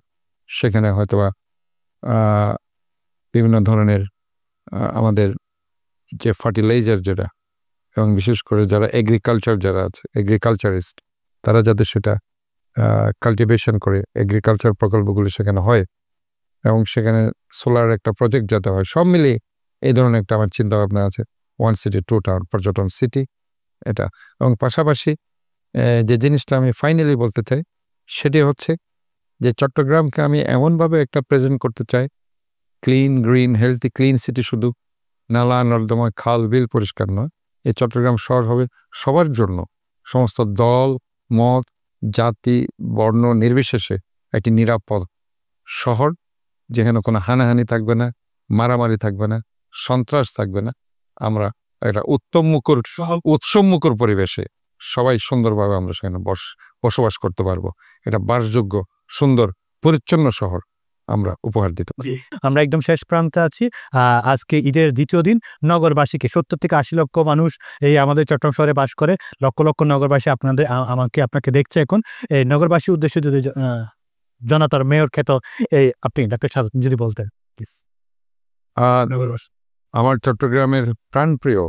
সেখানে হয়তোবা বিভিন্ন ধরনের আমাদের যে ফার্টিলাইজার যেটা, এবং বিশেষ করে যারা এগ্রিকালচার যারা আছে, এগ্রিকালচারিস্ট, তারা যাতে সেটা কাল্টিভেশন করে, এগ্রিকালচার প্রকল্পগুলি সেখানে হয়, এবং সেখানে সোলার একটা প্রজেক্ট যাতে হয়, সব মিলিয়ে এই ধরনের একটা আমার চিন্তাভাবনা আছে। 1 সিটি 2 টাউন পর্যটন সিটি এটা। এবং পাশাপাশি যে জিনিসটা আমি ফাইনালি বলতে চাই, সেটি হচ্ছে যে চট্টগ্রামকে আমি এমনভাবে একটা প্রেজেন্ট করতে চাই, clean, green, healthy, clean city, শুধু নালা নর্দমা, খাল, বিল পরিষ্কার নয়। এই চট্টগ্রাম শহর হবে সবার জন্য, সমস্ত দল, মত, জাতি, বর্ণ নির্বিশেষে একটি নিরাপদ শহর, যেখানে কোনো হানাহানি থাকবে না, মারামারি থাকবে না, সন্ত্রাস থাকবে না। আমরা একটা উৎসবমুখর পরিবেশে সবাই সুন্দরভাবে আমরা সেখানে বসবাস করতে পারবো। এটা বাসযোগ্য, সুন্দর, পরিচ্ছন্ন শহর আমরা উপহার দিতে পারি। আমরা একদম শেষ প্রান্তে আছি। আজকে ঈদের দ্বিতীয় দিন। নগরবাসীকে 70 থেকে 80 লক্ষ মানুষ এই আমাদের চট্টগ্রাম শহরে বাস করে। লক্ষ লক্ষ নগরবাসী আপনাকে দেখছে এখন। এই নগরবাসীর উদ্দেশ্যে যদি জনতার মেয়র খ্যাত এই আপনি ডাক্তার সাদ যদি বলতেন প্লিজ। আমার চট্টগ্রামের প্রাণপ্রিয়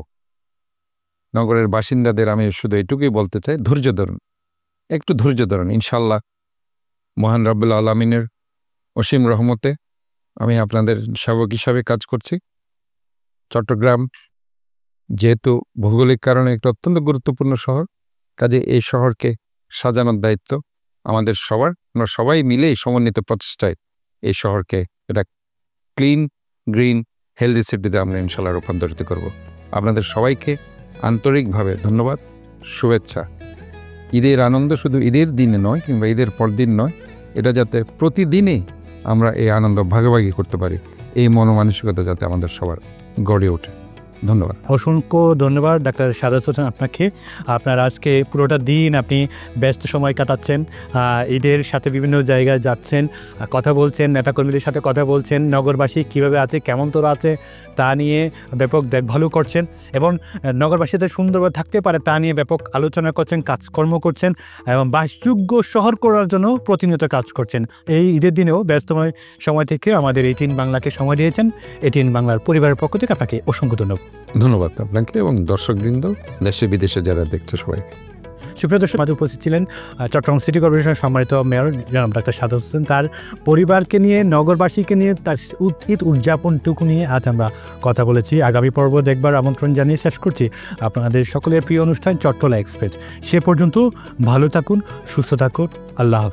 নগরের বাসিন্দাদের আমি শুধু এটুকুই বলতে চাই, ধৈর্য ধরুন, একটু ধৈর্য ধরুন। ইনশাল্লাহ মহান রব্বুল আলামিনের অসীম রহমতে আমি আপনাদের সেবক হিসাবে কাজ করছি। চট্টগ্রাম যেহেতু ভৌগোলিক কারণে একটা অত্যন্ত গুরুত্বপূর্ণ শহর, কাজে এই শহরকে সাজানোর দায়িত্ব আমাদের সবার। আমরা সবাই মিলেই সমন্বিত প্রচেষ্টায় এই শহরকে এটা ক্লিন, গ্রিন, হেলদি সিটিতে আমরা ইনশাল্লাহ রূপান্তরিত করব। আপনাদের সবাইকে আন্তরিকভাবে ধন্যবাদ, শুভেচ্ছা। ঈদের আনন্দ শুধু ঈদের দিনে নয়, কিংবা ঈদের পরদিন নয়, এটা যাতে প্রতিদিনই আমরা এই আনন্দ ভাগাভাগি করতে পারি, এই মনোমানসিকতা যাতে আমাদের সবার গড়ে ওঠে। ধন্যবাদ, অসংখ্য ধন্যবাদ ডাক্তার সাদাত হোসেন আপনাকে। আপনার আজকে পুরোটা দিন আপনি ব্যস্ত সময় কাটাচ্ছেন, ঈদের সাথে বিভিন্ন জায়গায় যাচ্ছেন, কথা বলছেন, নেতাকর্মীদের সাথে কথা বলছেন, নগরবাসী কীভাবে আছে, কেমন তোরা আছে তা নিয়ে ব্যাপক দেখভালও করছেন, এবং নগরবাসীদের সুন্দরভাবে থাকতে পারে তা নিয়ে ব্যাপক আলোচনা করছেন, কাজকর্ম করছেন, এবং বাসযোগ্য শহর করার জন্য প্রতিনিয়ত কাজ করছেন। এই ঈদের দিনেও ব্যস্তময় সময় থেকে আমাদের এটিএন বাংলাকে সময় দিয়েছেন। এটিএন বাংলার পরিবারের পক্ষ থেকে আপনাকে অসংখ্য ধন্যবাদ আপনাকে এবং দর্শকবৃন্দ, দেশে বিদেশে যারা দেখছে সবাইকে। সুপ্রিয় দর্শক, মাঝে উপস্থিত ছিলেন চট্টগ্রাম সিটি কর্পোরেশনের সম্মানিত মেয়র জনাব ডাক্তার সাদাত হোসেন। তার পরিবারকে নিয়ে, নগরবাসীকে নিয়ে, তার ঈদ উদযাপনটুকু নিয়ে আজ আমরা কথা বলেছি। আগামী পর্ব দেখবার আমন্ত্রণ জানিয়ে শেষ করছি আপনাদের সকলের প্রিয় অনুষ্ঠান চট্টলা এক্সপ্রেস। সে পর্যন্ত ভালো থাকুন, সুস্থ থাকুন, আল্লাহ হাফেজ।